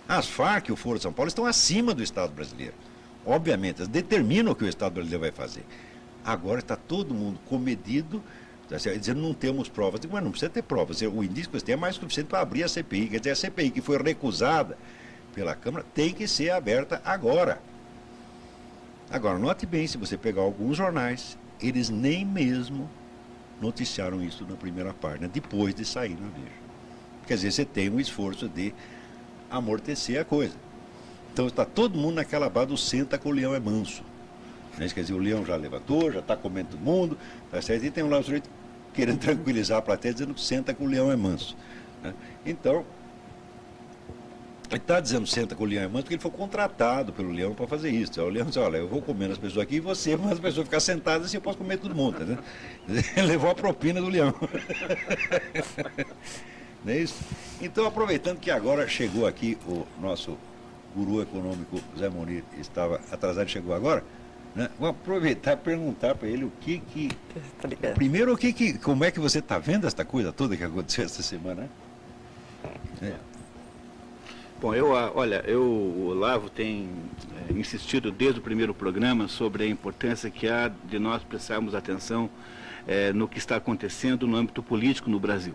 As Farc e o Foro de São Paulo estão acima do Estado brasileiro. obviamente, elas determinam o que o Estado brasileiro vai fazer. Agora está todo mundo comedido, tá certo? Dizendo não temos provas. Mas não precisa ter provas. O indício que você tem é mais suficiente para abrir a CPI. Quer dizer, a CPI que foi recusada pela Câmara tem que ser aberta agora. Agora, note bem, se você pegar alguns jornais, eles nem mesmo noticiaram isso na primeira página, depois de sair na Veja. Quer dizer, você tem um esforço de amortecer a coisa. Então está todo mundo naquela base do senta que o leão é manso. Né? Quer dizer, o leão já levantou, já está comendo todo mundo, tá certo? E tem um lá sujeito querendo tranquilizar a plateia, dizendo que senta que o leão é manso. Né? Então, ele está dizendo senta que o leão é manso porque ele foi contratado pelo leão para fazer isso. O leão diz, olha, eu vou comendo as pessoas aqui e você, mas as pessoas ficam sentadas assim, eu posso comer todo mundo. Né? Ele levou a propina do leão. Não é isso? Então, aproveitando que agora chegou aqui o nosso guru econômico Zé Monir, estava atrasado e chegou agora, né? Vou aproveitar e perguntar para ele o que primeiro, como é que você está vendo esta coisa toda que aconteceu esta semana? Né? Bom, o Olavo tem insistido desde o primeiro programa sobre a importância que há de nós prestarmos atenção no que está acontecendo no âmbito político no Brasil.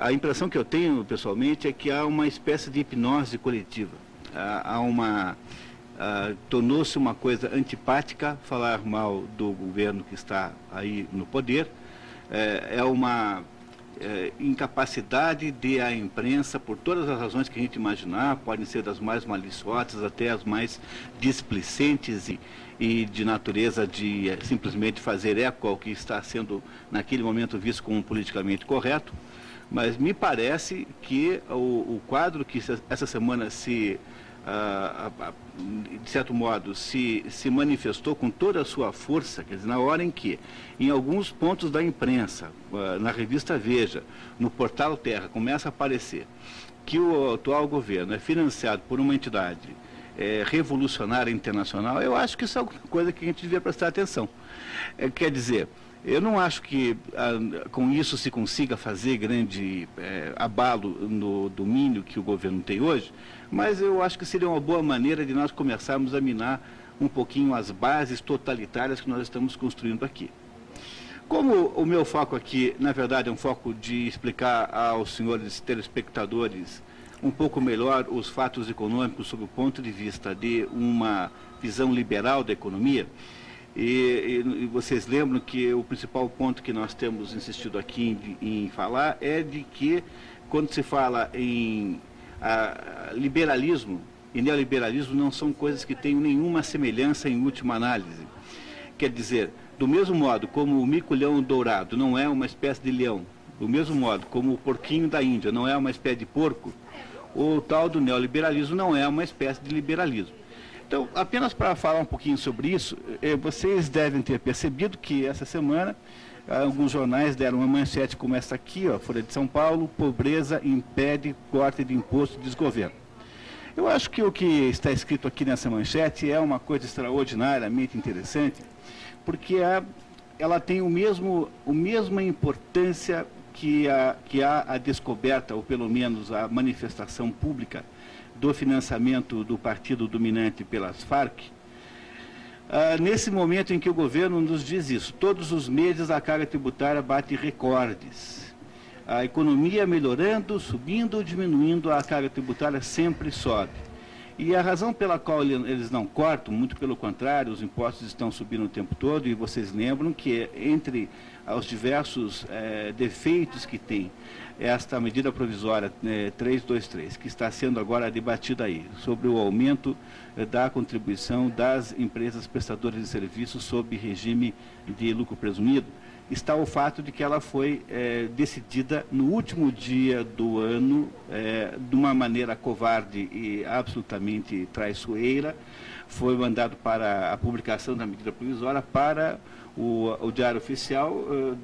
A impressão que eu tenho, pessoalmente, é que há uma espécie de hipnose coletiva. Tornou-se uma coisa antipática falar mal do governo que está aí no poder. É uma incapacidade de a imprensa, por todas as razões que a gente imaginar, podem ser das mais maliciosas até as mais displicentes e de natureza de simplesmente fazer eco ao que está sendo naquele momento visto como politicamente correto, mas me parece que o quadro que essa semana de certo modo, se manifestou com toda a sua força, quer dizer, na hora em que, em alguns pontos da imprensa, na revista Veja, no portal Terra, começa a aparecer que o atual governo é financiado por uma entidade revolucionária internacional, eu acho que isso é alguma coisa que a gente devia prestar atenção. Quer dizer, eu não acho que com isso se consiga fazer grande abalo no domínio que o governo tem hoje, mas eu acho que seria uma boa maneira de nós começarmos a minar um pouquinho as bases totalitárias que nós estamos construindo aqui. Como o meu foco aqui, na verdade, é um foco de explicar aos senhores telespectadores um pouco melhor os fatos econômicos sob o ponto de vista de uma visão liberal da economia, e vocês lembram que o principal ponto que nós temos insistido aqui em falar é de que, quando se fala em liberalismo e neoliberalismo, não são coisas que tenham nenhuma semelhança em última análise. Quer dizer, do mesmo modo como o mico-leão dourado não é uma espécie de leão, do mesmo modo como o porquinho da Índia não é uma espécie de porco, o tal do neoliberalismo não é uma espécie de liberalismo. Então, apenas para falar um pouquinho sobre isso, vocês devem ter percebido que essa semana alguns jornais deram uma manchete como essa aqui, ó, Folha de São Paulo: pobreza impede corte de imposto de desgoverno. Eu acho que o que está escrito aqui nessa manchete é uma coisa extraordinariamente interessante, porque ela tem a mesma importância que há a descoberta, ou pelo menos a manifestação pública, do financiamento do partido dominante pelas Farc, nesse momento em que o governo nos diz isso. Todos os meses a carga tributária bate recordes. A economia melhorando, subindo ou diminuindo, a carga tributária sempre sobe. E a razão pela qual eles não cortam, muito pelo contrário, os impostos estão subindo o tempo todo, e vocês lembram que entre os diversos defeitos que tem esta medida provisória 323, que está sendo agora debatida aí, sobre o aumento da contribuição das empresas prestadoras de serviços sob regime de lucro presumido, está o fato de que ela foi decidida no último dia do ano, de uma maneira covarde e absolutamente traiçoeira. Foi mandado para a publicação da medida provisória para o Diário Oficial,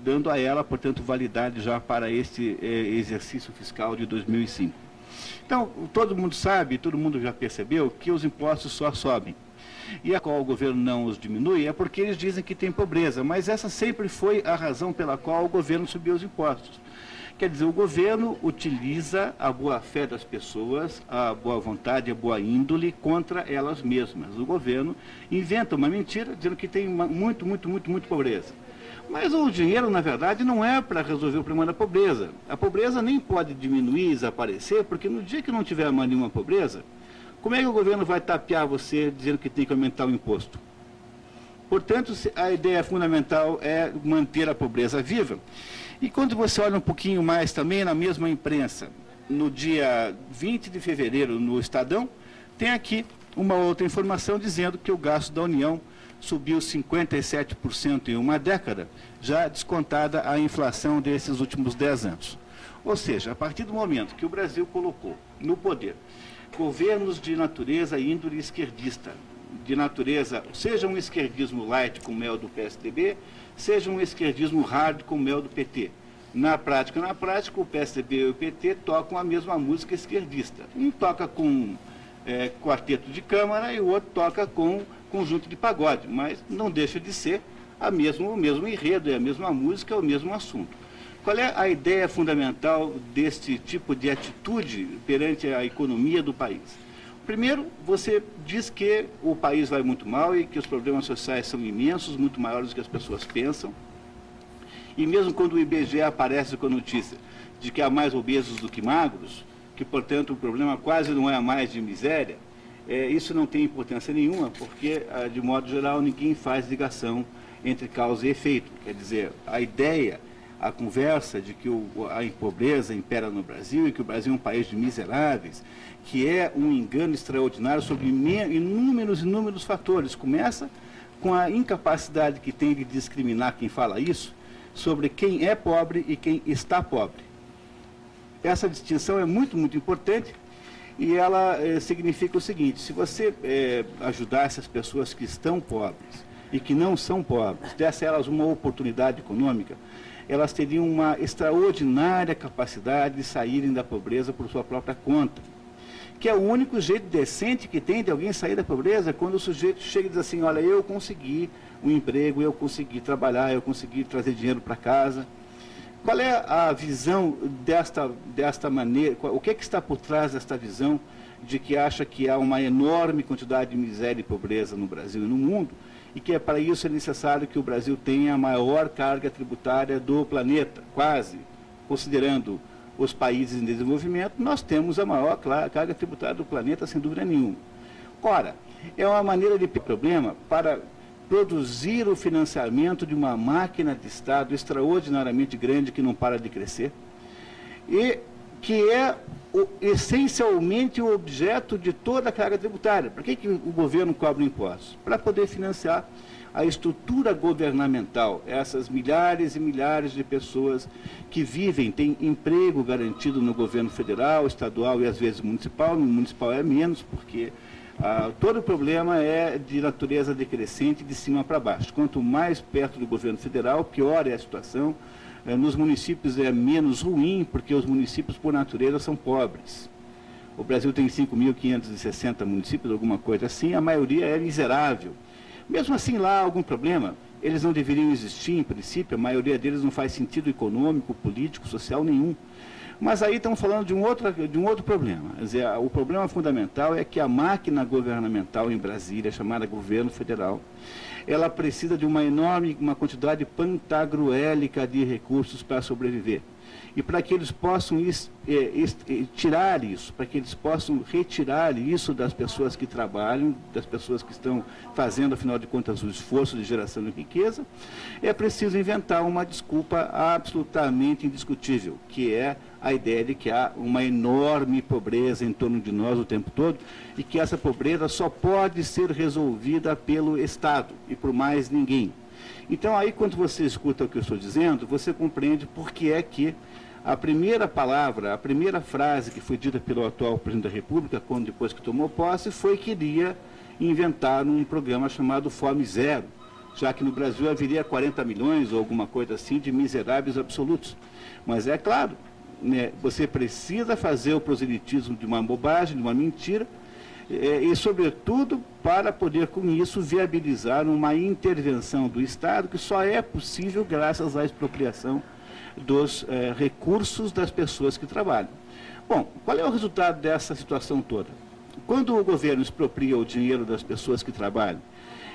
dando a ela, portanto, validade já para este exercício fiscal de 2005. Então, todo mundo sabe, todo mundo já percebeu que os impostos só sobem. E a qual o governo não os diminui é porque eles dizem que tem pobreza, mas essa sempre foi a razão pela qual o governo subiu os impostos. Quer dizer, o governo utiliza a boa-fé das pessoas, a boa vontade, a boa índole contra elas mesmas. O governo inventa uma mentira dizendo que tem muito pobreza. Mas o dinheiro, na verdade, não é para resolver o problema da pobreza. A pobreza nem pode diminuir, desaparecer, porque no dia que não tiver mais nenhuma pobreza, como é que o governo vai tapear você dizendo que tem que aumentar o imposto? Portanto, a ideia fundamental é manter a pobreza viva. E quando você olha um pouquinho mais também na mesma imprensa, no dia 20 de fevereiro, no Estadão, tem aqui uma outra informação dizendo que o gasto da União subiu 57% em uma década, já descontada a inflação desses últimos 10 anos. Ou seja, a partir do momento que o Brasil colocou no poder governos de natureza e índole esquerdista, de natureza, seja um esquerdismo light como é o do PSDB, seja um esquerdismo hard como é o do PT. Na prática, o PSDB e o PT tocam a mesma música esquerdista. Um toca com quarteto de câmara e o outro toca com conjunto de pagode, mas não deixa de ser o mesmo enredo, é a mesma música, é o mesmo assunto. Qual é a ideia fundamental deste tipo de atitude perante a economia do país? Primeiro, você diz que o país vai muito mal e que os problemas sociais são imensos, muito maiores do que as pessoas pensam. E mesmo quando o IBGE aparece com a notícia de que há mais obesos do que magros, que, portanto, o problema quase não é mais de miséria, isso não tem importância nenhuma, porque, de modo geral, ninguém faz ligação entre causa e efeito. Quer dizer, a ideia, a conversa de que a pobreza impera no Brasil e que o Brasil é um país de miseráveis, que é um engano extraordinário sobre inúmeros fatores. Começa com a incapacidade que tem de discriminar quem fala isso, sobre quem é pobre e quem está pobre. Essa distinção é muito importante e ela significa o seguinte: se você ajudar essas pessoas que estão pobres e que não são pobres, desse a elas uma oportunidade econômica, elas teriam uma extraordinária capacidade de saírem da pobreza por sua própria conta. Que é o único jeito decente que tem de alguém sair da pobreza, quando o sujeito chega e diz assim: olha, eu consegui um emprego, eu consegui trabalhar, eu consegui trazer dinheiro para casa. Qual é a visão desta maneira, o que é que está por trás desta visão de que acha que há uma enorme quantidade de miséria e pobreza no Brasil e no mundo, e que para isso é necessário que o Brasil tenha a maior carga tributária do planeta, quase, considerando os países em desenvolvimento, nós temos a maior carga tributária do planeta, sem dúvida nenhuma. Ora, é uma maneira de problema para produzir o financiamento de uma máquina de Estado extraordinariamente grande que não para de crescer e que é essencialmente o objeto de toda a carga tributária. Por que o governo cobra impostos? Para poder financiar a estrutura governamental, essas milhares e milhares de pessoas que vivem, têm emprego garantido no governo federal, estadual e às vezes municipal. No municipal é menos, porque todo o problema é de natureza decrescente, de cima para baixo. Quanto mais perto do governo federal, pior é a situação. Nos municípios é menos ruim, porque os municípios, por natureza, são pobres. O Brasil tem 5.560 municípios, alguma coisa assim, a maioria é miserável. Mesmo assim, lá há algum problema. Eles não deveriam existir, em princípio, a maioria deles não faz sentido econômico, político, social nenhum. Mas aí estamos falando de um outro problema. Quer dizer, o problema fundamental é que a máquina governamental em Brasília, chamada governo federal, ela precisa de uma quantidade pantagruélica de recursos para sobreviver. E para que eles possam tirar isso, para que eles possam retirar isso das pessoas que trabalham, das pessoas que estão fazendo, afinal de contas, o esforço de geração de riqueza, é preciso inventar uma desculpa absolutamente indiscutível, que é a ideia de que há uma enorme pobreza em torno de nós o tempo todo e que essa pobreza só pode ser resolvida pelo Estado e por mais ninguém. Então, aí, quando você escuta o que eu estou dizendo, você compreende por que é que a primeira palavra, a primeira frase que foi dita pelo atual presidente da República, depois que tomou posse, foi que iria inventar um programa chamado Fome Zero, já que no Brasil haveria 40 milhões ou alguma coisa assim de miseráveis absolutos. Mas é claro, né, você precisa fazer o proselitismo de uma bobagem, de uma mentira, e, sobretudo, para poder, com isso, viabilizar uma intervenção do Estado que só é possível graças à expropriação dos recursos das pessoas que trabalham. Bom, qual é o resultado dessa situação toda? Quando o governo expropria o dinheiro das pessoas que trabalham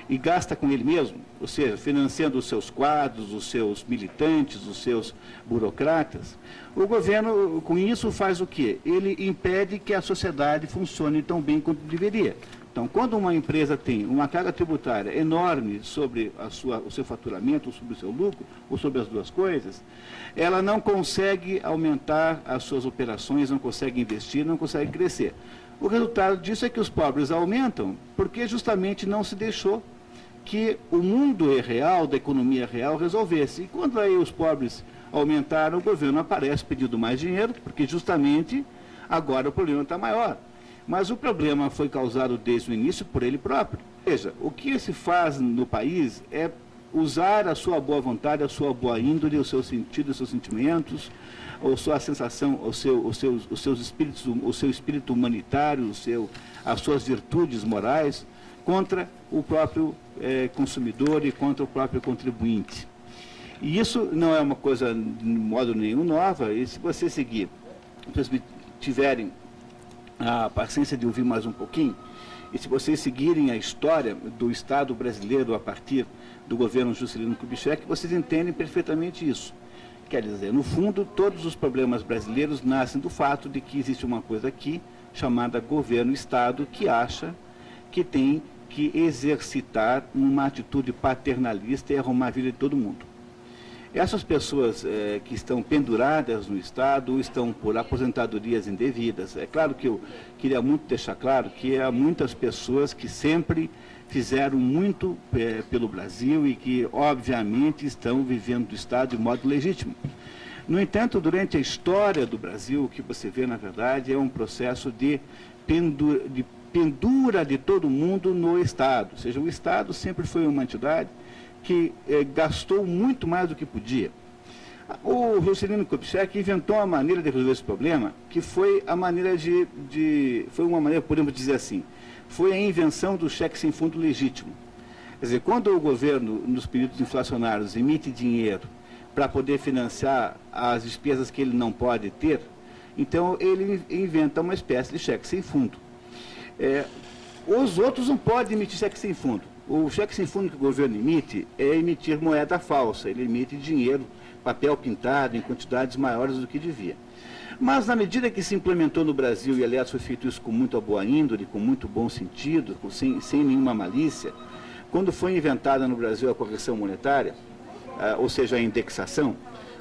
e gasta com ele mesmo, ou seja, financiando os seus quadros, os seus militantes, os seus burocratas, o governo, com isso, faz o quê? Ele impede que a sociedade funcione tão bem quanto deveria. Então, quando uma empresa tem uma carga tributária enorme sobre o seu faturamento, ou sobre o seu lucro, ou sobre as duas coisas, ela não consegue aumentar as suas operações, não consegue investir, não consegue crescer. O resultado disso é que os pobres aumentam, porque justamente não se deixou que o mundo real, da economia real, resolvesse. E quando aí os pobres aumentaram, o governo aparece pedindo mais dinheiro, porque justamente agora o problema está maior. Mas o problema foi causado desde o início por ele próprio. Veja, o que se faz no país é usar a sua boa vontade, a sua boa índole, o seu sentido, os seus sentimentos, a sua sensação, os seus espíritos, o seu espírito humanitário, as suas virtudes morais, contra o próprio consumidor e contra o próprio contribuinte. E isso não é uma coisa de modo nenhum nova, e se você seguir, se vocês tiverem a paciência de ouvir mais um pouquinho, e se vocês seguirem a história do Estado brasileiro a partir do governo Juscelino Kubitschek, vocês entendem perfeitamente isso. Quer dizer, no fundo, todos os problemas brasileiros nascem do fato de que existe uma coisa aqui, chamada governo-Estado, que acha que tem que exercitar uma atitude paternalista e arrumar a vida de todo mundo. Essas pessoas que estão penduradas no Estado estão por aposentadorias indevidas. É claro que eu queria muito deixar claro que há muitas pessoas que sempre fizeram muito pelo Brasil e que, obviamente, estão vivendo do Estado de modo legítimo. No entanto, durante a história do Brasil, o que você vê, na verdade, é um processo de pendura de todo mundo no Estado. Ou seja, o Estado sempre foi uma entidade que gastou muito mais do que podia. O Juscelino Kubitschek inventou uma maneira de resolver esse problema, que foi a maneira foi uma maneira, podemos dizer assim, foi a invenção do cheque sem fundo legítimo. Quer dizer, quando o governo, nos períodos inflacionários, emite dinheiro para poder financiar as despesas que ele não pode ter, então ele inventa uma espécie de cheque sem fundo. Os outros não podem emitir cheque sem fundo. O cheque sem fundo que o governo emite é emitir moeda falsa, ele emite dinheiro, papel pintado em quantidades maiores do que devia. Mas na medida que se implementou no Brasil, e aliás foi feito isso com muita boa índole, com muito bom sentido, sem nenhuma malícia, quando foi inventada no Brasil a correção monetária, ou seja, a indexação,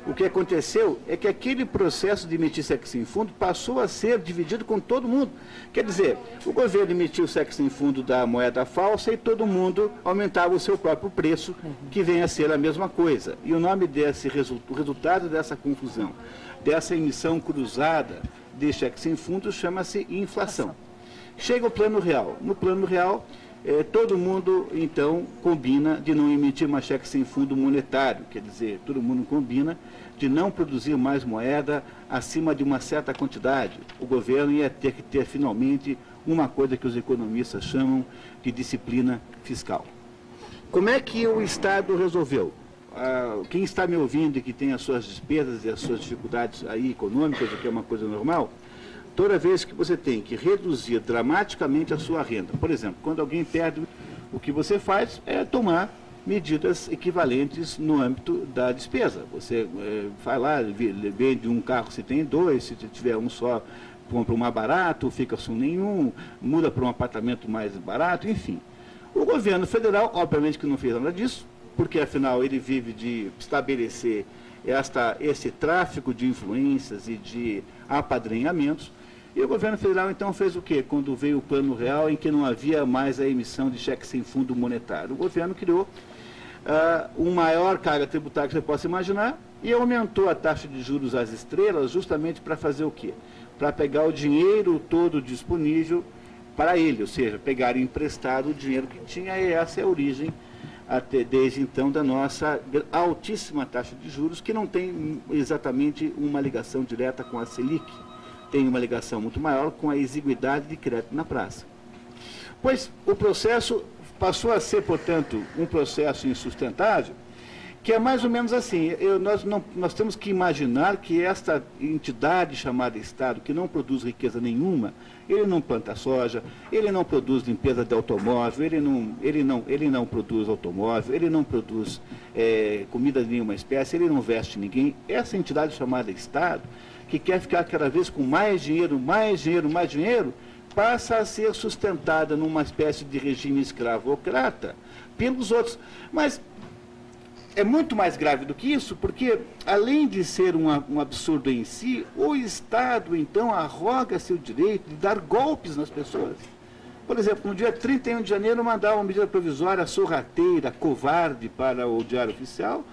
o que aconteceu é que aquele processo de emitir cheque sem fundo passou a ser dividido com todo mundo. Quer dizer, o governo emitiu o cheque sem fundo da moeda falsa e todo mundo aumentava o seu próprio preço, que vem a ser a mesma coisa. E o nome o resultado dessa confusão, dessa emissão cruzada de cheque sem fundo, chama-se inflação. Chega o plano real. No plano real, todo mundo, então, combina de não emitir mais cheque sem fundo monetário, quer dizer, todo mundo combina de não produzir mais moeda acima de uma certa quantidade. O governo ia ter que ter, finalmente, uma coisa que os economistas chamam de disciplina fiscal. Como é que o Estado resolveu? Quem está me ouvindo e que tem as suas despesas e as suas dificuldades aí econômicas, o que é uma coisa normal, toda vez que você tem que reduzir dramaticamente a sua renda, por exemplo, quando alguém perde, o que você faz é tomar medidas equivalentes no âmbito da despesa. Você vai lá, vende um carro se tem dois, se tiver um só, compra um mais barato, fica sem nenhum, muda para um apartamento mais barato, enfim. O governo federal, obviamente que não fez nada disso, porque afinal ele vive de estabelecer esse tráfico de influências e de apadrinhamentos. E o governo federal, então, fez o quê? Quando veio o plano real, em que não havia mais a emissão de cheque sem fundo monetário. O governo criou uma maior carga tributária que você possa imaginar e aumentou a taxa de juros às estrelas justamente para fazer o quê? Para pegar o dinheiro todo disponível para ele, ou seja, pegar emprestado o dinheiro que tinha, e essa é a origem, até desde então, da nossa altíssima taxa de juros, que não tem exatamente uma ligação direta com a Selic. Tem uma ligação muito maior com a exiguidade de crédito na praça. Pois o processo passou a ser, portanto, um processo insustentável, que é mais ou menos assim. Nós temos que imaginar que esta entidade chamada Estado, que não produz riqueza nenhuma, ele não planta soja, ele não produz limpeza de automóvel, ele não produz automóvel, ele não produz comida de nenhuma espécie, ele não veste ninguém. Essa entidade chamada Estado, que quer ficar cada vez com mais dinheiro, mais dinheiro, mais dinheiro, passa a ser sustentada numa espécie de regime escravocrata pelos outros. Mas é muito mais grave do que isso, porque, além de ser um absurdo em si, o Estado, então, arroga-se o direito de dar golpes nas pessoas. Por exemplo, no dia 31 de janeiro, mandar uma medida provisória sorrateira, covarde para o Diário Oficial,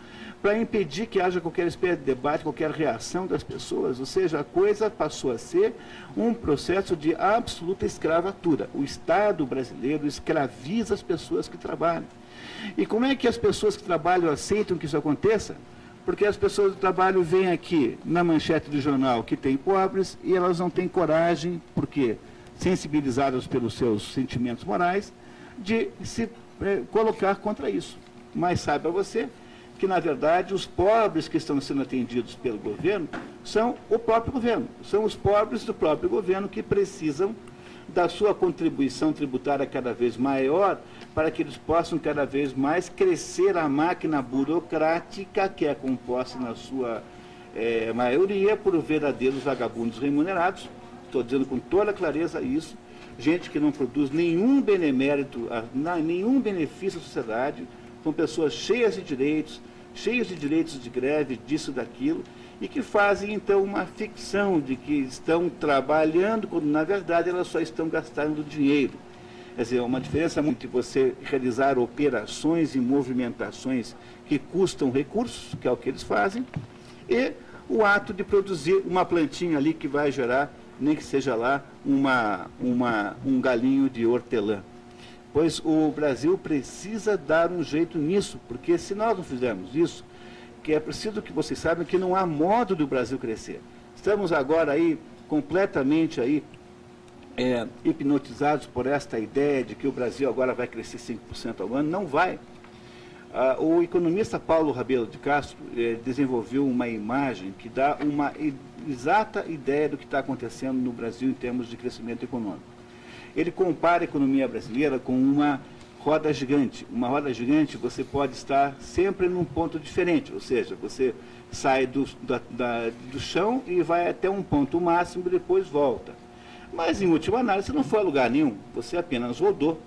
para impedir que haja qualquer espécie de debate, qualquer reação das pessoas. Ou seja, a coisa passou a ser um processo de absoluta escravatura. O Estado brasileiro escraviza as pessoas que trabalham. E como é que as pessoas que trabalham aceitam que isso aconteça? Porque as pessoas do trabalho veem aqui na manchete do jornal que tem pobres e elas não têm coragem, porque sensibilizadas pelos seus sentimentos morais, de se colocar contra isso. Mas saiba você que, na verdade, os pobres que estão sendo atendidos pelo governo são o próprio governo. São os pobres do próprio governo que precisam da sua contribuição tributária cada vez maior, para que eles possam cada vez mais crescer a máquina burocrática, que é composta na sua maioria por verdadeiros vagabundos remunerados. Estou dizendo com toda clareza isso. Gente que não produz nenhum benemérito, nenhum benefício à sociedade, são pessoas cheias de direitos de greve, disso, daquilo, e que fazem, então, uma ficção de que estão trabalhando, quando, na verdade, elas só estão gastando dinheiro. Quer dizer, uma diferença muito entre você realizar operações e movimentações que custam recursos, que é o que eles fazem, e o ato de produzir uma plantinha ali que vai gerar, nem que seja lá, um galinho de hortelã. Pois o Brasil precisa dar um jeito nisso, porque se nós não fizermos isso, que é preciso que vocês saibam que não há modo do Brasil crescer. Estamos agora aí completamente aí hipnotizados por esta ideia de que o Brasil agora vai crescer 5% ao ano. Não vai. O economista Paulo Rabelo de Castro desenvolveu uma imagem que dá uma exata ideia do que está acontecendo no Brasil em termos de crescimento econômico. Ele compara a economia brasileira com uma roda gigante. Uma roda gigante, você pode estar sempre num ponto diferente, ou seja, você sai do chão e vai até um ponto máximo e depois volta. Mas, em última análise, você não foi a lugar nenhum, você apenas rodou,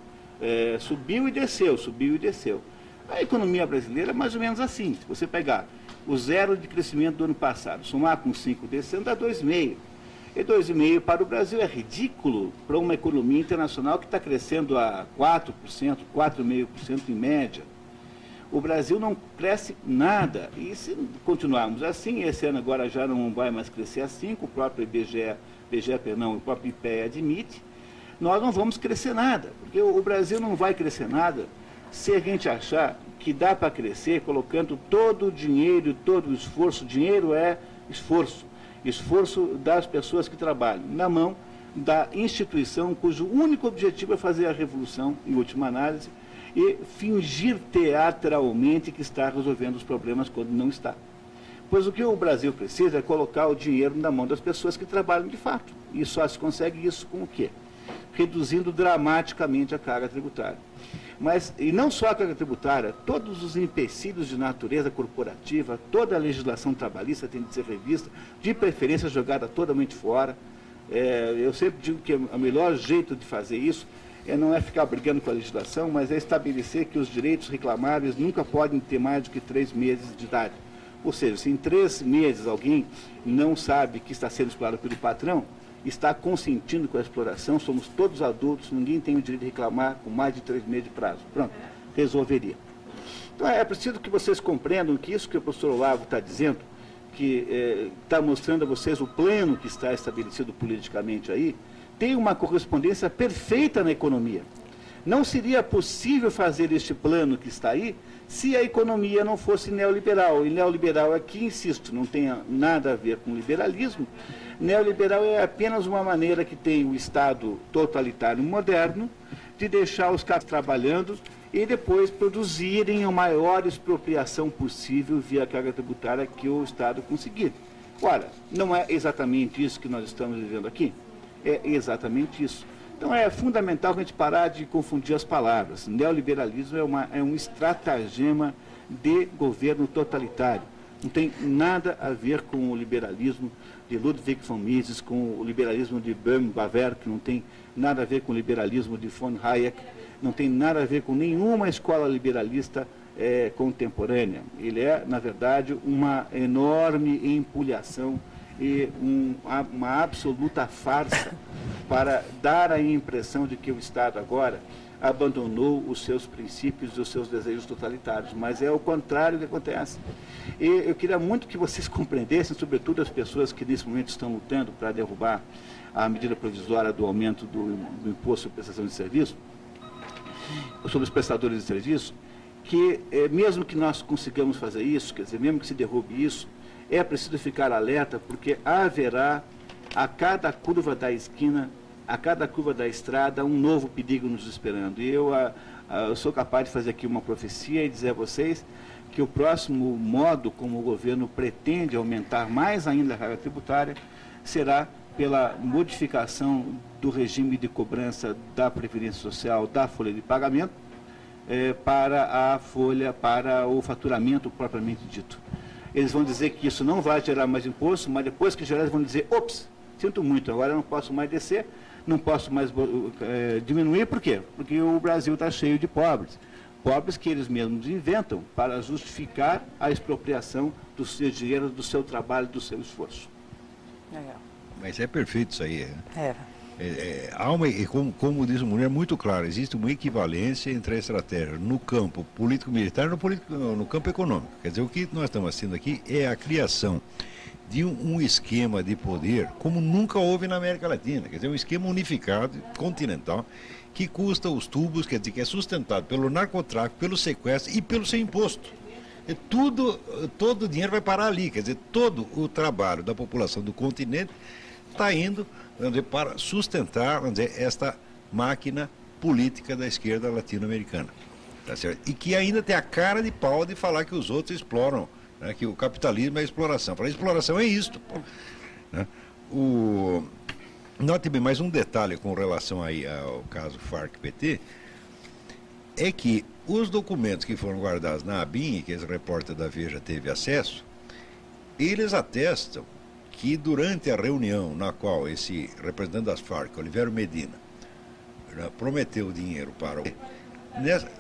subiu e desceu, subiu e desceu. A economia brasileira é mais ou menos assim. Se você pegar o zero de crescimento do ano passado, somar com 5 desse ano, dá 2,5. E 2,5 para o Brasil é ridículo para uma economia internacional que está crescendo a 4%, 4,5% em média. O Brasil não cresce nada. E se continuarmos assim, esse ano agora já não vai mais crescer a 5%, o próprio o próprio IPEA admite, nós não vamos crescer nada. Porque o Brasil não vai crescer nada se a gente achar que dá para crescer colocando todo o dinheiro, todo o esforço. Dinheiro é esforço das pessoas que trabalham, na mão da instituição cujo único objetivo é fazer a revolução, em última análise, e fingir teatralmente que está resolvendo os problemas quando não está. Pois o que o Brasil precisa é colocar o dinheiro na mão das pessoas que trabalham de fato. E só se consegue isso com o quê? Reduzindo dramaticamente a carga tributária. E não só a carga tributária, todos os empecilhos de natureza corporativa, toda a legislação trabalhista tem de ser revista, de preferência jogada totalmente fora. Eu sempre digo que o melhor jeito de fazer isso não é ficar brigando com a legislação, mas é estabelecer que os direitos reclamáveis nunca podem ter mais do que 3 meses de idade. Ou seja, se em 3 meses alguém não sabe que está sendo explorado pelo patrão, está consentindo com a exploração, somos todos adultos, ninguém tem o direito de reclamar com mais de 3 meses de prazo. Pronto, resolveria. Então é preciso que vocês compreendam que isso que o professor Olavo está dizendo, que está mostrando a vocês o plano que está estabelecido politicamente aí, tem uma correspondência perfeita na economia. Não seria possível fazer este plano que está aí se a economia não fosse neoliberal. E neoliberal aqui, insisto, não tem nada a ver com liberalismo. Neoliberal é apenas uma maneira que tem o Estado totalitário moderno de deixar os caras trabalhando e depois produzirem a maior expropriação possível via carga tributária que o Estado conseguir. Ora, não é exatamente isso que nós estamos vivendo aqui? É exatamente isso. Então é fundamental a gente parar de confundir as palavras. Neoliberalismo é um estratagema de governo totalitário. Não tem nada a ver com o liberalismo de Ludwig von Mises, com o liberalismo de Böhm-Bawerk, não tem nada a ver com o liberalismo de von Hayek, não tem nada a ver com nenhuma escola liberalista contemporânea. Ele é, na verdade, uma enorme empulhação e uma absoluta farsa para dar a impressão de que o Estado agora abandonou os seus princípios e os seus desejos totalitários, mas é o contrário que acontece. E eu queria muito que vocês compreendessem, sobretudo as pessoas que nesse momento estão lutando para derrubar a medida provisória do aumento do imposto sobre prestação de serviço, sobre os prestadores de serviço, que mesmo que nós consigamos fazer isso, quer dizer, mesmo que se derrube isso, é preciso ficar alerta, porque haverá a cada curva da esquina, a cada curva da estrada, um novo perigo nos esperando. E eu sou capaz de fazer aqui uma profecia e dizer a vocês que o próximo modo como o governo pretende aumentar mais ainda a carga tributária será pela modificação do regime de cobrança da Previdência Social, da folha de pagamento, para o faturamento propriamente dito. Eles vão dizer que isso não vai gerar mais imposto, mas depois que gerar, eles vão dizer, ops, sinto muito, agora eu não posso mais descer, não posso mais diminuir, por quê? Porque o Brasil está cheio de pobres. Pobres que eles mesmos inventam para justificar a expropriação do seu dinheiro, do seu trabalho, do seu esforço. Mas é perfeito isso aí. Há como diz o Murilo, é muito claro, existe uma equivalência entre a estratégia no campo político-militar e no campo econômico. Quer dizer, o que nós estamos assistindo aqui é a criação de um esquema de poder como nunca houve na América Latina. Quer dizer, um esquema unificado, continental, que custa os tubos, quer dizer, que é sustentado pelo narcotráfico, pelo sequestro e pelo seu imposto. Todo o dinheiro vai parar ali, quer dizer, todo o trabalho da população do continente está indo, vamos dizer, para sustentar, vamos dizer, esta máquina política da esquerda latino-americana. Tá certo? E que ainda tem a cara de pau de falar que os outros exploram, né, que o capitalismo é exploração. Falar exploração é isto, pô, né? Note bem, mais um detalhe com relação aí ao caso FARC-PT, é que os documentos que foram guardados na ABIN, que esse repórter da Veja teve acesso, eles atestam que durante a reunião na qual esse representante das FARC, Olivério Medina, prometeu dinheiro para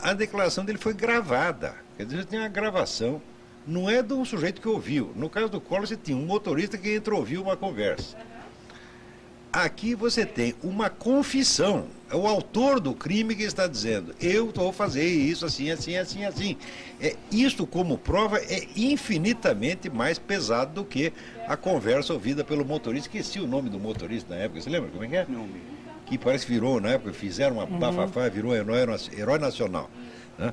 a declaração dele foi gravada. Quer dizer, tem uma gravação, não é de um sujeito que ouviu. No caso do Collor, você tinha um motorista que entrou, ouviu uma conversa. Aqui você tem uma confissão, é o autor do crime que está dizendo, eu vou fazer isso assim, assim, assim, assim. Isto como prova é infinitamente mais pesado do que a conversa ouvida pelo motorista. Esqueci o nome do motorista na época, você lembra como é que é? Não. Que parece que virou, na época, fizeram uma bafafá, virou herói nacional, né?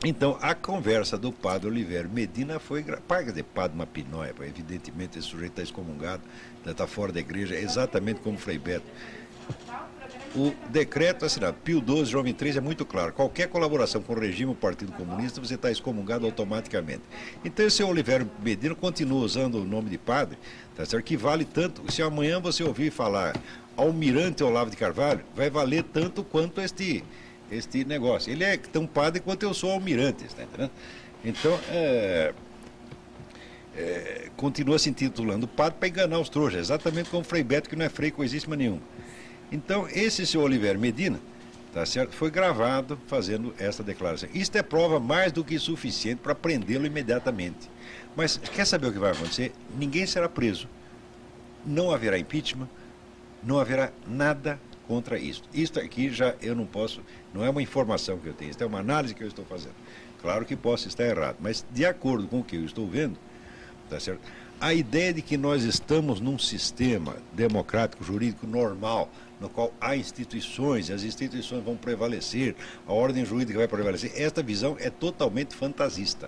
Então, a conversa do padre Olivério Medina foi... Quer dizer, padre uma pinóia, evidentemente esse sujeito está excomungado, está fora da igreja, exatamente como Frei Beto. O decreto assinado, Pio XII, João XXIII, é muito claro. Qualquer colaboração com o regime ou partido comunista, você está excomungado automaticamente. Então, esse Olivério Medina continua usando o nome de padre, tá certo? Que vale tanto... Se amanhã você ouvir falar Almirante Olavo de Carvalho, vai valer tanto quanto este negócio. Ele é tão padre quanto eu sou almirante, está entendendo? Então, continua se intitulando padre para enganar os trouxas, exatamente como Frei Beto, que não é frei coisíssima nenhuma. Então, esse seu Olivério Medina, tá certo, foi gravado fazendo essa declaração. Isto é prova mais do que suficiente para prendê-lo imediatamente. Mas quer saber o que vai acontecer? Ninguém será preso. Não haverá impeachment, não haverá nada contra isso. Isto aqui já eu não posso, não é uma informação que eu tenho, isto é uma análise que eu estou fazendo. Claro que posso estar errado, mas de acordo com o que eu estou vendo, tá certo? A ideia de que nós estamos num sistema democrático, jurídico normal, no qual há instituições, as instituições vão prevalecer, a ordem jurídica vai prevalecer, esta visão é totalmente fantasista,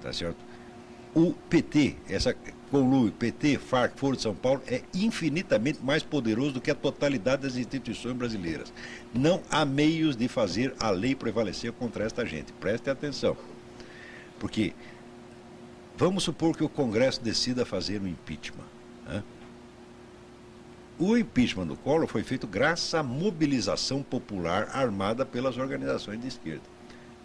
tá certo? O PT, essa conluio, PT, Farc, Foro de São Paulo, é infinitamente mais poderoso do que a totalidade das instituições brasileiras. Não há meios de fazer a lei prevalecer contra esta gente. Preste atenção. Porque vamos supor que o Congresso decida fazer um impeachment. Né? O impeachment do Collor foi feito graças à mobilização popular armada pelas organizações de esquerda.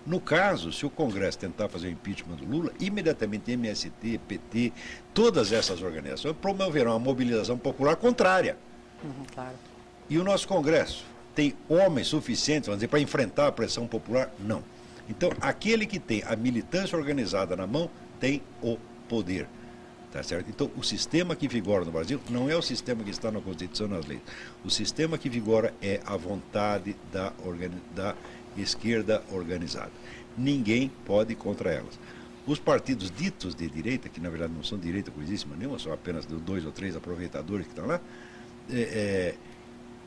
No caso, se o Congresso tentar fazer o impeachment do Lula, imediatamente MST, PT, todas essas organizações promoverão uma mobilização popular contrária. Claro. E o nosso Congresso tem homens suficientes, vamos dizer, para enfrentar a pressão popular? Não. Então, aquele que tem a militância organizada na mão tem o poder. Tá certo? Então, o sistema que vigora no Brasil não é o sistema que está na Constituição e nas leis. O sistema que vigora é a vontade da esquerda organizada. Ninguém pode ir contra elas. Os partidos ditos de direita, que na verdade não são de direita coisíssima nenhuma, são apenas 2 ou 3 aproveitadores que estão lá,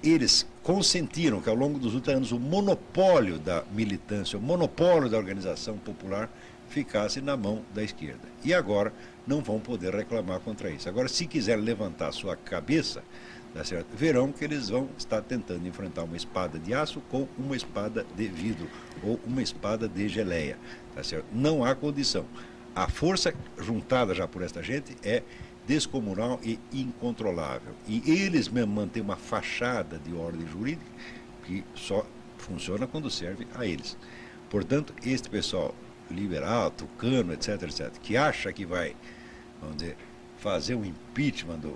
eles consentiram que ao longo dos últimos anos o monopólio da militância, o monopólio da organização popular ficasse na mão da esquerda. E agora não vão poder reclamar contra isso. Agora, se quiserem levantar a sua cabeça, tá certo? Verão que eles vão estar tentando enfrentar uma espada de aço com uma espada de vidro ou uma espada de geleia. Tá certo? Não há condição. A força juntada já por esta gente é descomunal e incontrolável. E eles mesmo mantêm uma fachada de ordem jurídica que só funciona quando serve a eles. Portanto, este pessoal liberal, tucano, etc., que acha que vai, vamos dizer, fazer um impeachment do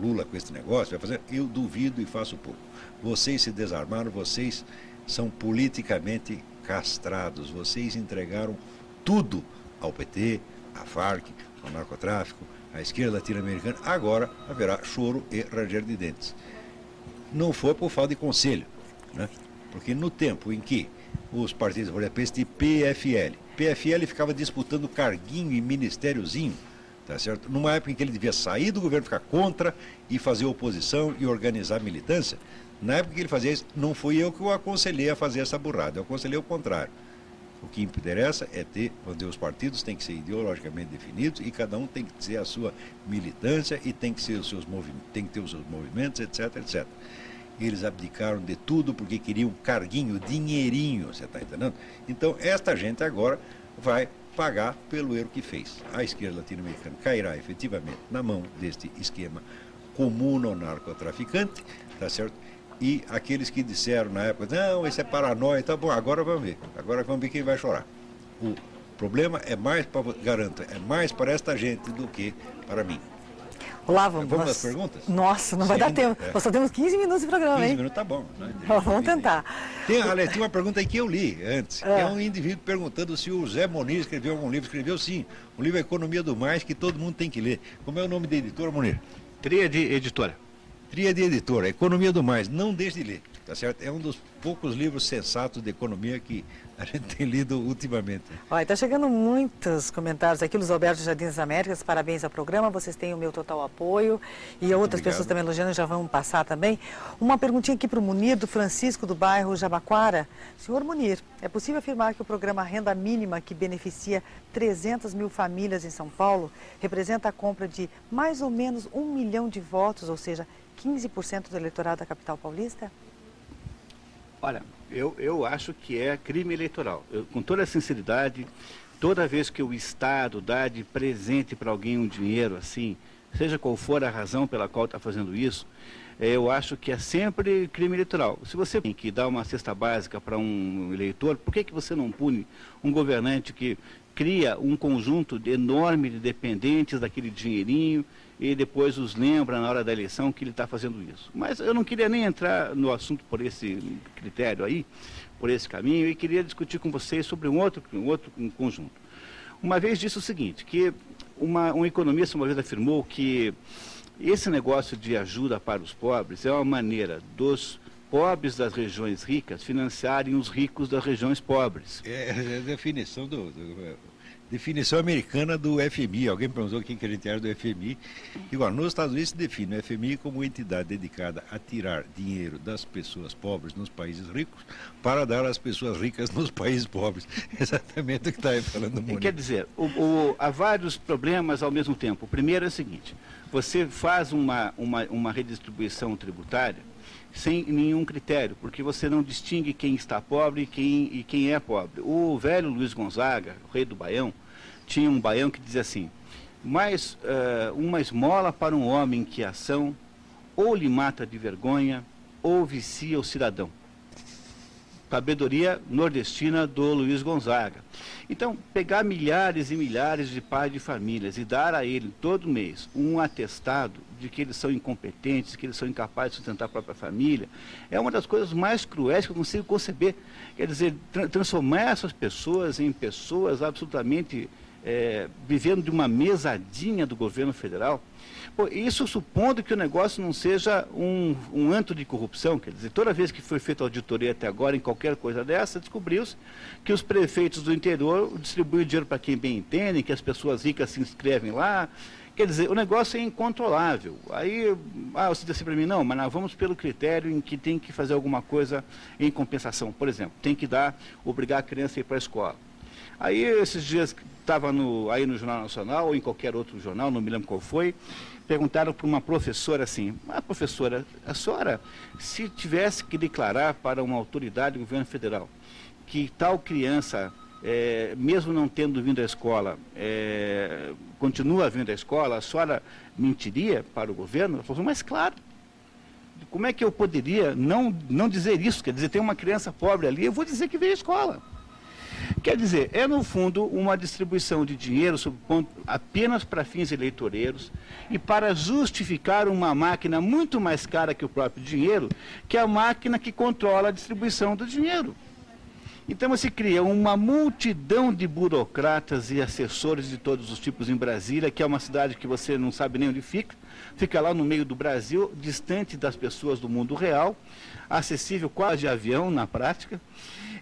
Lula com esse negócio, vai fazer, eu duvido e faço pouco. Vocês se desarmaram, vocês são politicamente castrados, vocês entregaram tudo ao PT, à Farc, ao narcotráfico, à esquerda latino-americana. Agora haverá choro e ranger de dentes. Não foi por falta de conselho, né? Porque no tempo em que os partidos, por exemplo, esse de PFL ficava disputando carguinho e ministériozinho, tá certo? Numa época em que ele devia sair do governo, ficar contra e fazer oposição e organizar militância, na época que ele fazia isso, não fui eu que o aconselhei a fazer essa burrada, eu aconselhei o contrário. O que interessa é ter, onde os partidos têm que ser ideologicamente definidos e cada um tem que ter a sua militância e tem que ter os seus movimentos, etc, etc. Eles abdicaram de tudo porque queriam carguinho, dinheirinho, você está entendendo? Então, esta gente agora vai pagar pelo erro que fez. A esquerda latino-americana cairá efetivamente na mão deste esquema comum ao narcotraficante, tá certo? E aqueles que disseram na época, não, isso é paranoia, tá bom, agora vamos ver. Agora vamos ver quem vai chorar. O problema é mais, garanto, é mais para esta gente do que para mim. Olá, vamos às perguntas? Nossa, não vai dar tempo. Nós só temos 15 minutos de programa, 15 hein? 15 minutos tá bom. Vamos tentar. Tem uma pergunta aí que eu li antes, que é um indivíduo perguntando se o Zé Monir escreveu algum livro. Escreveu sim, um livro Economia do Mais, que todo mundo tem que ler. Como é o nome da editora, Monir? Tríade Editora. Tríade Editora, Economia do Mais, não deixe de ler, tá certo? É um dos poucos livros sensatos de economia que a gente tem lido ultimamente. Olha, está chegando muitos comentários aqui, Luiz Alberto Jardim das Américas, parabéns ao programa, vocês têm o meu total apoio e outras pessoas também elogiando, já vão passar também. Uma perguntinha aqui para o Munir, do Francisco, do bairro Jabaquara. Senhor Munir, é possível afirmar que o programa Renda Mínima, que beneficia 300 mil famílias em São Paulo, representa a compra de mais ou menos 1 milhão de votos, ou seja, 15% do eleitorado da capital paulista? Olha, eu acho que é crime eleitoral. Com toda a sinceridade, toda vez que o Estado dá de presente para alguém um dinheiro assim, seja qual for a razão pela qual está fazendo isso, eu acho que é sempre crime eleitoral. Se você tem que dar uma cesta básica para um eleitor, por que você não pune um governante que cria um conjunto enorme de dependentes daquele dinheirinho e depois os lembra na hora da eleição que ele está fazendo isso? Mas eu não queria nem entrar no assunto por esse critério aí, por esse caminho, e queria discutir com vocês sobre um outro conjunto. Uma vez disse o seguinte, que um economista uma vez afirmou que esse negócio de ajuda para os pobres é uma maneira dos pobres das regiões ricas financiarem os ricos das regiões pobres. É a definição definição americana do FMI. Alguém perguntou o que a gente acha do FMI. Igual, nos Estados Unidos se define o FMI como entidade dedicada a tirar dinheiro das pessoas pobres nos países ricos para dar às pessoas ricas nos países pobres. Exatamente o que está aí falando, Mônica. Quer dizer, há vários problemas ao mesmo tempo. O primeiro é o seguinte: você faz uma redistribuição tributária sem nenhum critério, porque você não distingue quem está pobre e quem é pobre. O velho Luiz Gonzaga, o rei do Baião, tinha um baião que dizia assim: uma esmola para um homem que ação ou lhe mata de vergonha ou vicia o cidadão. Sabedoria nordestina do Luiz Gonzaga. Então, pegar milhares e milhares de pais de famílias e dar a ele todo mês um atestado de que eles são incompetentes, que eles são incapazes de sustentar a própria família, é uma das coisas mais cruéis que eu consigo conceber. Quer dizer, transformar essas pessoas em pessoas absolutamente vivendo de uma mesadinha do governo federal. Pô, isso supondo que o negócio não seja um antro de corrupção. Quer dizer, toda vez que foi feita auditoria até agora em qualquer coisa dessa, descobriu-se que os prefeitos do interior distribuem dinheiro para quem bem entende, que as pessoas ricas se inscrevem lá. Quer dizer, o negócio é incontrolável. Aí, você disse para mim, não, mas nós vamos pelo critério em que tem que fazer alguma coisa em compensação. Por exemplo, tem que obrigar a criança a ir para a escola. Aí, esses dias, estava aí no Jornal Nacional, ou em qualquer outro jornal, não me lembro qual foi, perguntaram para uma professora assim: professora, a senhora, se tivesse que declarar para uma autoridade do governo federal que tal criança, mesmo não tendo vindo à escola, continua vindo à escola, a senhora mentiria para o governo? Ela falou: mas claro, como é que eu poderia não dizer isso? Quer dizer, tem uma criança pobre ali, eu vou dizer que veio à escola. Quer dizer, é no fundo uma distribuição de dinheiro apenas para fins eleitoreiros e para justificar uma máquina muito mais cara que o próprio dinheiro, que é a máquina que controla a distribuição do dinheiro. Então você cria uma multidão de burocratas e assessores de todos os tipos em Brasília, que é uma cidade que você não sabe nem onde fica lá no meio do Brasil, distante das pessoas do mundo real, acessível quase de avião na prática.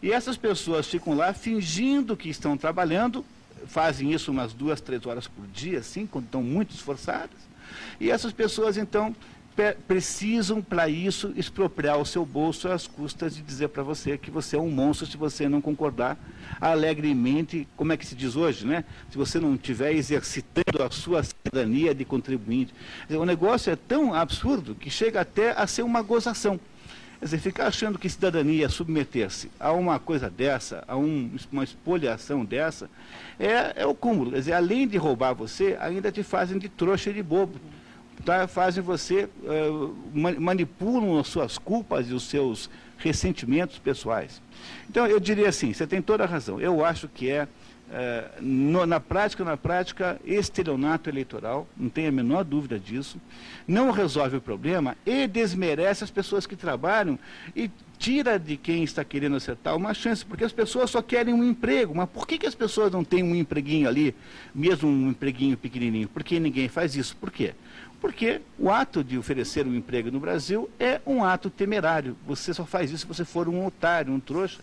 E essas pessoas ficam lá fingindo que estão trabalhando, fazem isso umas 2, 3 horas por dia, assim, quando estão muito esforçadas. E essas pessoas, então, precisam, para isso, expropriar o seu bolso às custas de dizer para você que você é um monstro se você não concordar alegremente, como é que se diz hoje, né? Se você não estiver exercitando a sua cidadania de contribuinte. O negócio é tão absurdo que chega até a ser uma gozação. Quer dizer, ficar achando que cidadania submeter-se a uma coisa dessa, a uma espoliação dessa, é o cúmulo. Quer dizer, além de roubar você, ainda te fazem de trouxa e de bobo. Tá? Fazem você, manipulam as suas culpas e os seus ressentimentos pessoais. Então, eu diria assim, você tem toda a razão. Eu acho que na prática, estelionato eleitoral, não tenho a menor dúvida disso, não resolve o problema e desmerece as pessoas que trabalham e tira de quem está querendo acertar uma chance, porque as pessoas só querem um emprego. Mas por que as pessoas não têm um empreguinho ali, mesmo um empreguinho pequenininho? Por que ninguém faz isso? Por quê? Porque o ato de oferecer um emprego no Brasil é um ato temerário. Você só faz isso se você for um otário, um trouxa.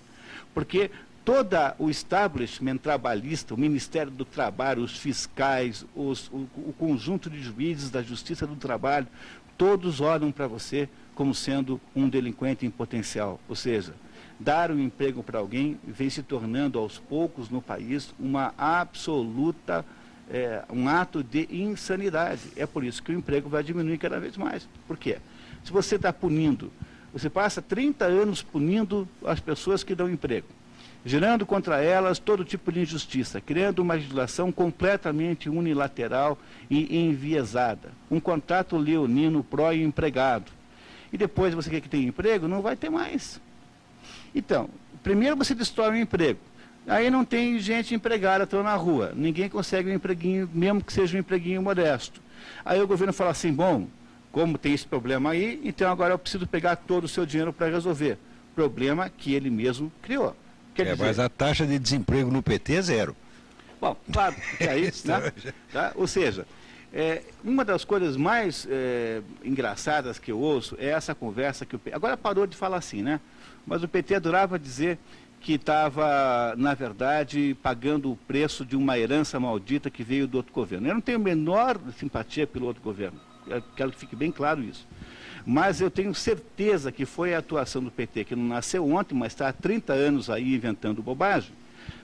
Porque todo o establishment trabalhista, o Ministério do Trabalho, os fiscais, o conjunto de juízes da Justiça do Trabalho, todos olham para você como sendo um delinquente em potencial. Ou seja, dar um emprego para alguém vem se tornando aos poucos no país uma absoluta, um ato de insanidade. É por isso que o emprego vai diminuir cada vez mais. Por quê? Se você está punindo, você passa 30 anos punindo as pessoas que dão emprego, gerando contra elas todo tipo de injustiça, criando uma legislação completamente unilateral e enviesada. Um contrato leonino pró-empregado. E depois você quer que tenha emprego? Não vai ter mais. Então, primeiro você destrói o emprego. Aí não tem gente empregada, estão na rua. Ninguém consegue um empreguinho, mesmo que seja um empreguinho modesto. Aí o governo fala assim: bom, como tem esse problema aí, então agora eu preciso pegar todo o seu dinheiro para resolver. Problema que ele mesmo criou. Mas a taxa de desemprego no PT é 0. Bom, claro, que aí, né? Tá? Ou seja, uma das coisas mais engraçadas que eu ouço é essa conversa que o PT... Agora parou de falar assim, né? Mas o PT adorava dizer que estava, na verdade, pagando o preço de uma herança maldita que veio do outro governo. Eu não tenho a menor simpatia pelo outro governo, eu quero que fique bem claro isso. Mas eu tenho certeza que foi a atuação do PT, que não nasceu ontem, mas está há 30 anos aí inventando bobagem,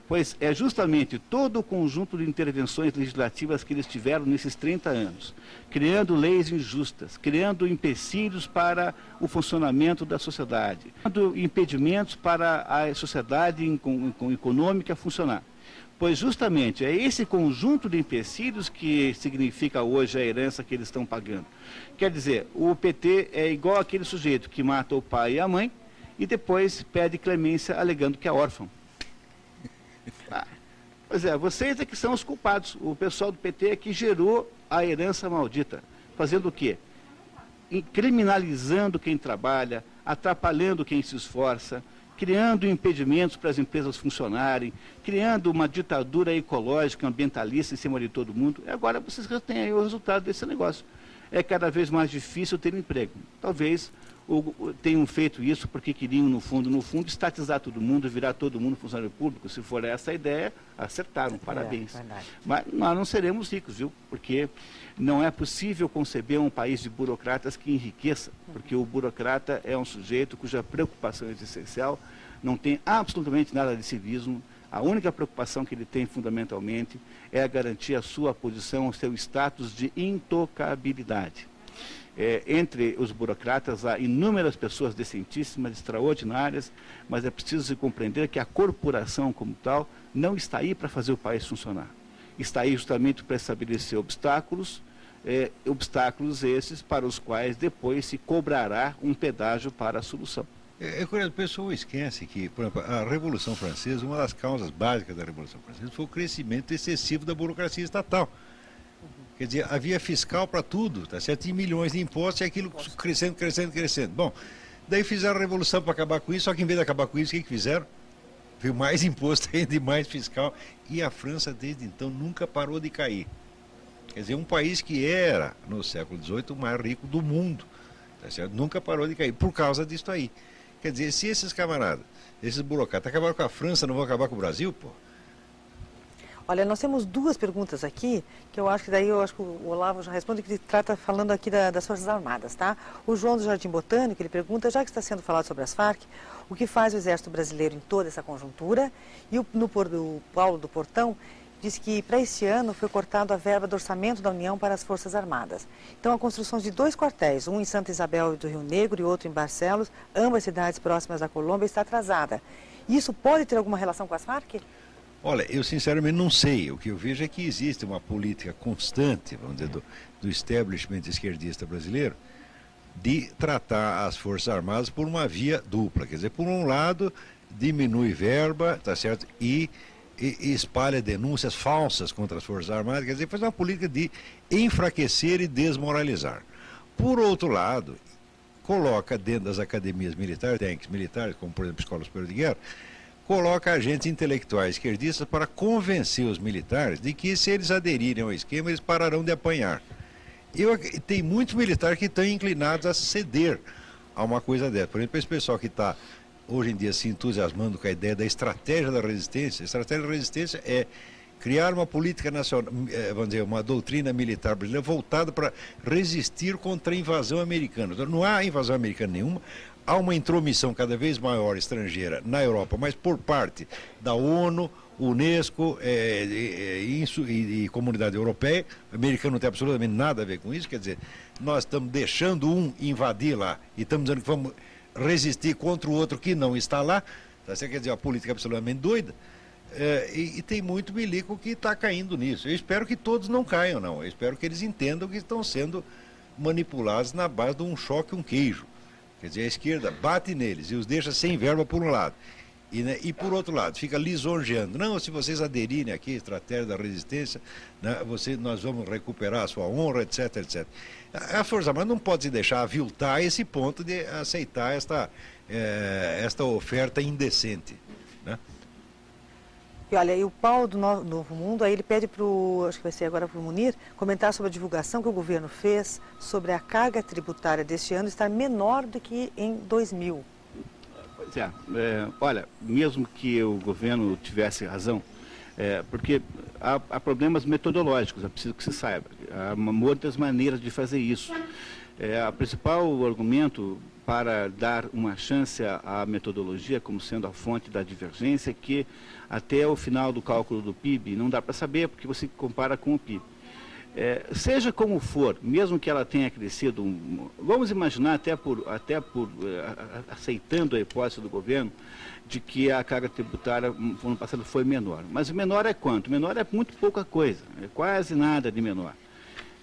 pois é justamente todo o conjunto de intervenções legislativas que eles tiveram nesses 30 anos, criando leis injustas, criando empecilhos para o funcionamento da sociedade, criando impedimentos para a sociedade econômica funcionar. Pois justamente é esse conjunto de empecilhos que significa hoje a herança que eles estão pagando. Quer dizer, o PT é igual aquele sujeito que mata o pai e a mãe e depois pede clemência alegando que é órfão. Pois é, vocês é que são os culpados. O pessoal do PT é que gerou a herança maldita. Fazendo o quê? Criminalizando quem trabalha, atrapalhando quem se esforça, criando impedimentos para as empresas funcionarem, criando uma ditadura ecológica, ambientalista em cima de todo mundo. E agora vocês têm aí o resultado desse negócio. É cada vez mais difícil ter emprego. Talvez tenham feito isso porque queriam, no fundo, estatizar todo mundo, virar todo mundo funcionário público. Se for essa a ideia, acertaram, parabéns. Mas nós não seremos ricos, viu? Porque não é possível conceber um país de burocratas que enriqueça, porque o burocrata é um sujeito cuja preocupação existencial não tem absolutamente nada de civismo. A única preocupação que ele tem, fundamentalmente, é garantir a sua posição, o seu status de intocabilidade. Entre os burocratas há inúmeras pessoas decentíssimas, extraordinárias, mas é preciso se compreender que a corporação como tal não está aí para fazer o país funcionar. Está aí justamente para estabelecer obstáculos, obstáculos esses para os quais depois se cobrará um pedágio para a solução. É curioso, o pessoal esquece que, por exemplo, a Revolução Francesa, uma das causas básicas da Revolução Francesa foi o crescimento excessivo da burocracia estatal. Quer dizer, havia fiscal para tudo, tá certo? E milhões de impostos e aquilo crescendo, crescendo, crescendo. Bom, daí fizeram a revolução para acabar com isso, só que em vez de acabar com isso, o que fizeram? Veio mais imposto ainda e mais fiscal. E a França, desde então, nunca parou de cair. Quer dizer, um país que era, no século XVIII, o mais rico do mundo, tá certo? Nunca parou de cair, por causa disso aí. Quer dizer, se esses camaradas, esses burocratas, acabaram com a França, não vão acabar com o Brasil, pô? Olha, nós temos duas perguntas aqui, que eu acho que o Olavo já responde, que ele trata falando aqui das Forças Armadas, tá? O João do Jardim Botânico, ele pergunta, já que está sendo falado sobre as Farc, o que faz o Exército Brasileiro em toda essa conjuntura? E o Paulo do Portão diz que para esse ano foi cortado a verba do orçamento da União para as Forças Armadas. Então, a construção de 2 quartéis, um em Santa Isabel do Rio Negro e outro em Barcelos, ambas cidades próximas da Colômbia, está atrasada. Isso pode ter alguma relação com as Farc? Olha, eu sinceramente não sei. O que eu vejo é que existe uma política constante, vamos dizer, do establishment esquerdista brasileiro, de tratar as Forças Armadas por uma via dupla. Quer dizer, por um lado, diminui verba, tá certo? E espalha denúncias falsas contra as Forças Armadas, quer dizer, faz uma política de enfraquecer e desmoralizar. Por outro lado, coloca dentro das academias militares, tanques militares, como por exemplo Escola Superior de Guerra, coloca agentes intelectuais esquerdistas para convencer os militares de que se eles aderirem ao esquema, eles pararão de apanhar. Tem muitos militares que estão inclinados a ceder a uma coisa dessa. Por exemplo, esse pessoal que está hoje em dia se entusiasmando com a ideia da estratégia da resistência. A estratégia da resistência é criar uma política nacional, vamos dizer, uma doutrina militar brasileira voltada para resistir contra a invasão americana. Então, não há invasão americana nenhuma, há uma intromissão cada vez maior estrangeira na Europa, mas por parte da ONU, Unesco e Comunidade Europeia. O americano não tem absolutamente nada a ver com isso, quer dizer, nós estamos deixando um invadir lá e estamos dizendo que vamos resistir contra o outro que não está lá, tá? Quer dizer, uma política absolutamente doida. E tem muito milico que está caindo nisso. Eu espero que todos não caiam, não. Eu espero que eles entendam que estão sendo manipulados na base de um choque, um queijo. Quer dizer, a esquerda bate neles e os deixa sem verba por um lado. E por outro lado, fica lisonjeando. Não, se vocês aderirem aqui à estratégia da resistência, né, nós vamos recuperar a sua honra, etc, etc. A Força Armada não pode se deixar aviltar a esse ponto de aceitar esta oferta indecente, né? E olha, e o Paulo do Novo Mundo, aí ele pede para o, acho que vai ser agora para o Munir, comentar sobre a divulgação que o governo fez sobre a carga tributária deste ano estar menor do que em 2000. Pois é, olha, mesmo que o governo tivesse razão, porque há problemas metodológicos, é preciso que se saiba. Há muitas maneiras de fazer isso. O principal argumento para dar uma chance à metodologia como sendo a fonte da divergência é que até o final do cálculo do PIB não dá para saber, porque você compara com o PIB. Seja como for, mesmo que ela tenha crescido, vamos imaginar aceitando a hipótese do governo de que a carga tributária no ano passado foi menor. Mas o menor é quanto? O menor é muito pouca coisa, é quase nada de menor.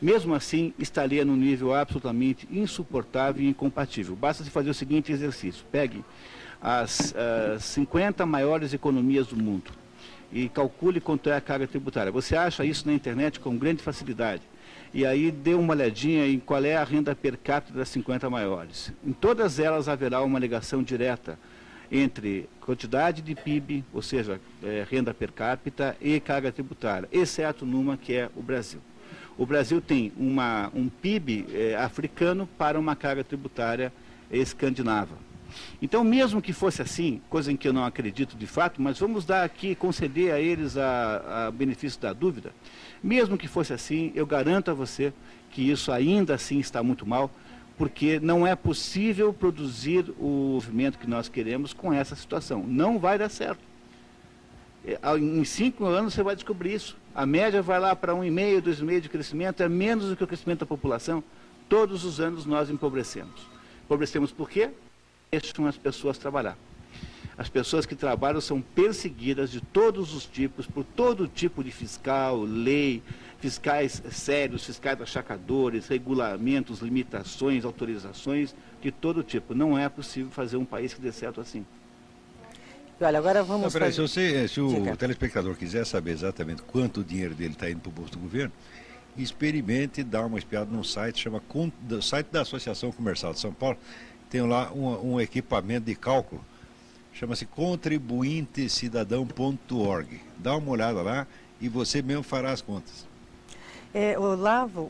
Mesmo assim, estaria num nível absolutamente insuportável e incompatível. Basta se fazer o seguinte exercício: pegue as 50 maiores economias do mundo e calcule quanto é a carga tributária. Você acha isso na internet com grande facilidade. E aí dê uma olhadinha em qual é a renda per capita das 50 maiores. Em todas elas haverá uma ligação direta entre quantidade de PIB, ou seja, renda per capita, e carga tributária, exceto numa que é o Brasil. O Brasil tem um PIB africano para uma carga tributária escandinava. Então, mesmo que fosse assim, coisa em que eu não acredito de fato, mas vamos dar aqui, conceder a eles a benefício da dúvida, mesmo que fosse assim, eu garanto a você que isso ainda assim está muito mal, porque não é possível produzir o movimento que nós queremos com essa situação. Não vai dar certo. Em 5 anos você vai descobrir isso. A média vai lá para 1,5, 2,5 de crescimento, é menos do que o crescimento da população. Todos os anos nós empobrecemos. Empobrecemos por quê? Deixam as pessoas trabalhar. As pessoas que trabalham são perseguidas de todos os tipos, por todo tipo de fiscal, lei, fiscais sérios, fiscais achacadores, regulamentos, limitações, autorizações, de todo tipo. Não é possível fazer um país que dê certo assim. Olha, agora vamos se o telespectador quiser saber exatamente quanto dinheiro dele está indo para o bolso do governo, experimente dar uma espiada num site, site da Associação Comercial de São Paulo. Tem lá um equipamento de cálculo, chama-se contribuintecidadão.org. Dá uma olhada lá e você mesmo fará as contas.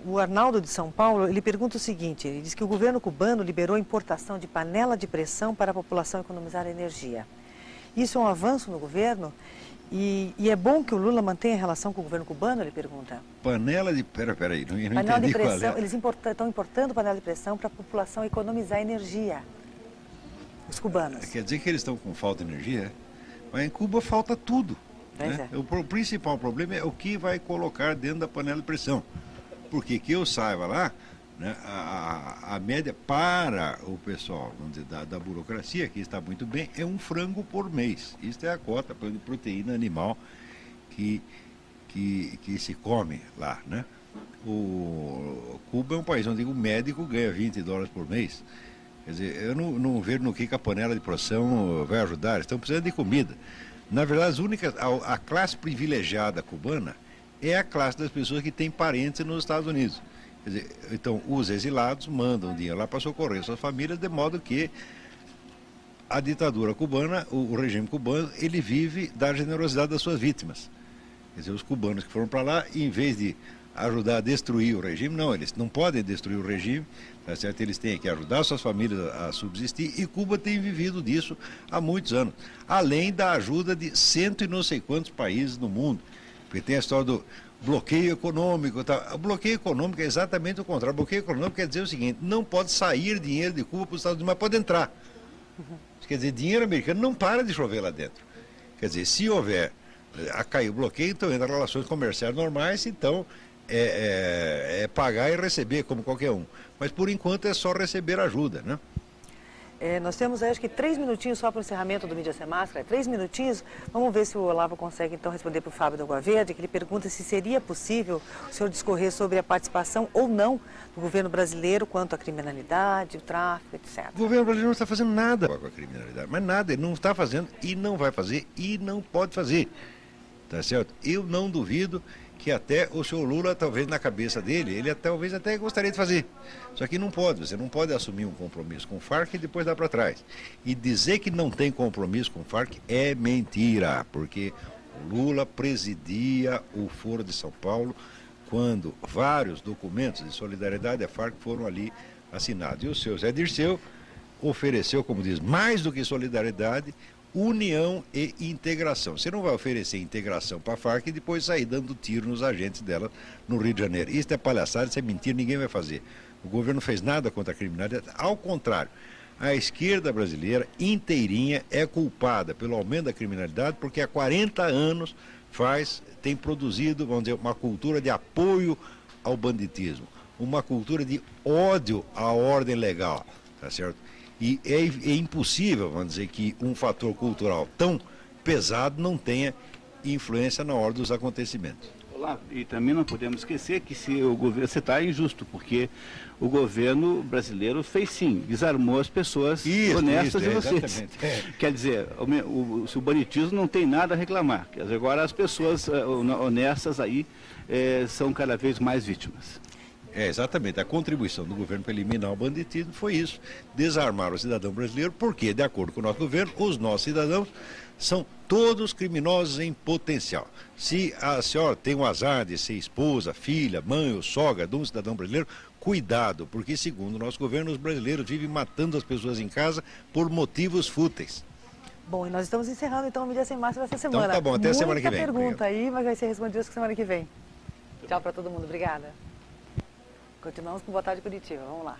O Arnaldo de São Paulo, ele pergunta o seguinte: ele diz que o governo cubano liberou a importação de panela de pressão para a população economizar energia. Isso é um avanço no governo? E é bom que o Lula mantenha relação com o governo cubano, ele pergunta. Panela de... Peraí, não panela entendi de pressão, qual é. Eles estão importando panela de pressão para a população economizar energia. Os cubanos. Quer dizer que eles estão com falta de energia? Mas em Cuba falta tudo. Né? O principal problema é o que vai colocar dentro da panela de pressão. Porque que eu saiba lá, né, a média para o pessoal, vamos dizer, da burocracia, que está muito bem, é 1 frango por mês. Isso é a cota de proteína animal que se come lá, né? O Cuba é um país onde o médico ganha $20 por mês. Quer dizer, eu não vejo no que a panela de pressão vai ajudar. Estão precisando de comida. Na verdade, a classe privilegiada cubana é a classe das pessoas que têm parentes nos Estados Unidos. Quer dizer, então, os exilados mandam dinheiro lá para socorrer suas famílias, de modo que a ditadura cubana, o regime cubano, ele vive da generosidade das suas vítimas. Quer dizer, os cubanos que foram para lá, em vez de ajudar a destruir o regime, não, eles não podem destruir o regime, tá certo? Eles têm que ajudar suas famílias a subsistir, e Cuba tem vivido disso há muitos anos, além da ajuda de cento e não sei quantos países no mundo, porque tem a história do bloqueio econômico. Tá? O bloqueio econômico é exatamente o contrário. O bloqueio econômico quer dizer o seguinte: não pode sair dinheiro de Cuba para os Estados Unidos, mas pode entrar. Quer dizer, dinheiro americano não para de chover lá dentro. Quer dizer, se houver a cair o bloqueio, então entra relações comerciais normais, então é pagar e receber como qualquer um. Mas por enquanto é só receber ajuda, né? Nós temos, acho que 3 minutinhos só para o encerramento do Mídia Sem Máscara. 3 minutinhos. Vamos ver se o Olavo consegue, então, responder para o Fábio da Água Verde, que ele pergunta se seria possível o senhor discorrer sobre a participação ou não do governo brasileiro quanto à criminalidade, o tráfico, etc. O governo brasileiro não está fazendo nada com a criminalidade, mas nada. Ele não está fazendo e não vai fazer e não pode fazer. Tá certo? Eu não duvido que até o senhor Lula, talvez na cabeça dele, ele talvez até gostaria de fazer. Só que não pode, você não pode assumir um compromisso com o Farc e depois dar para trás. E dizer que não tem compromisso com o Farc é mentira, porque o Lula presidia o Foro de São Paulo quando vários documentos de solidariedade à Farc foram ali assinados. E o seu Zé Dirceu ofereceu, como diz, mais do que solidariedade, união e integração. Você não vai oferecer integração para a Farc e depois sair dando tiro nos agentes dela no Rio de Janeiro. Isso é palhaçada, isso é mentira, ninguém vai fazer. O governo não fez nada contra a criminalidade, ao contrário. A esquerda brasileira inteirinha é culpada pelo aumento da criminalidade porque há 40 anos tem produzido, vamos dizer, uma cultura de apoio ao banditismo, uma cultura de ódio à ordem legal, tá certo? E é impossível, vamos dizer, que um fator cultural tão pesado não tenha influência na ordem dos acontecimentos. Olá, e também não podemos esquecer que se o governo, você está injusto, porque o governo brasileiro fez sim, desarmou as pessoas honestas de vocês. Quer dizer, o banditismo não tem nada a reclamar. Quer dizer, agora as pessoas honestas aí são cada vez mais vítimas. Exatamente. A contribuição do governo para eliminar o banditismo foi isso, desarmar o cidadão brasileiro, porque, de acordo com o nosso governo, os nossos cidadãos são todos criminosos em potencial. Se a senhora tem o azar de ser esposa, filha, mãe ou sogra de um cidadão brasileiro, cuidado, porque, segundo o nosso governo, os brasileiros vivem matando as pessoas em casa por motivos fúteis. Bom, e nós estamos encerrando então o Mídia Sem Máscara dessa semana. Então tá bom, até a semana que vem. Muita pergunta aí, mas vai ser respondida semana que vem. Tchau para todo mundo, obrigada. Continuamos com Boa Tarde Curitiba, vamos lá.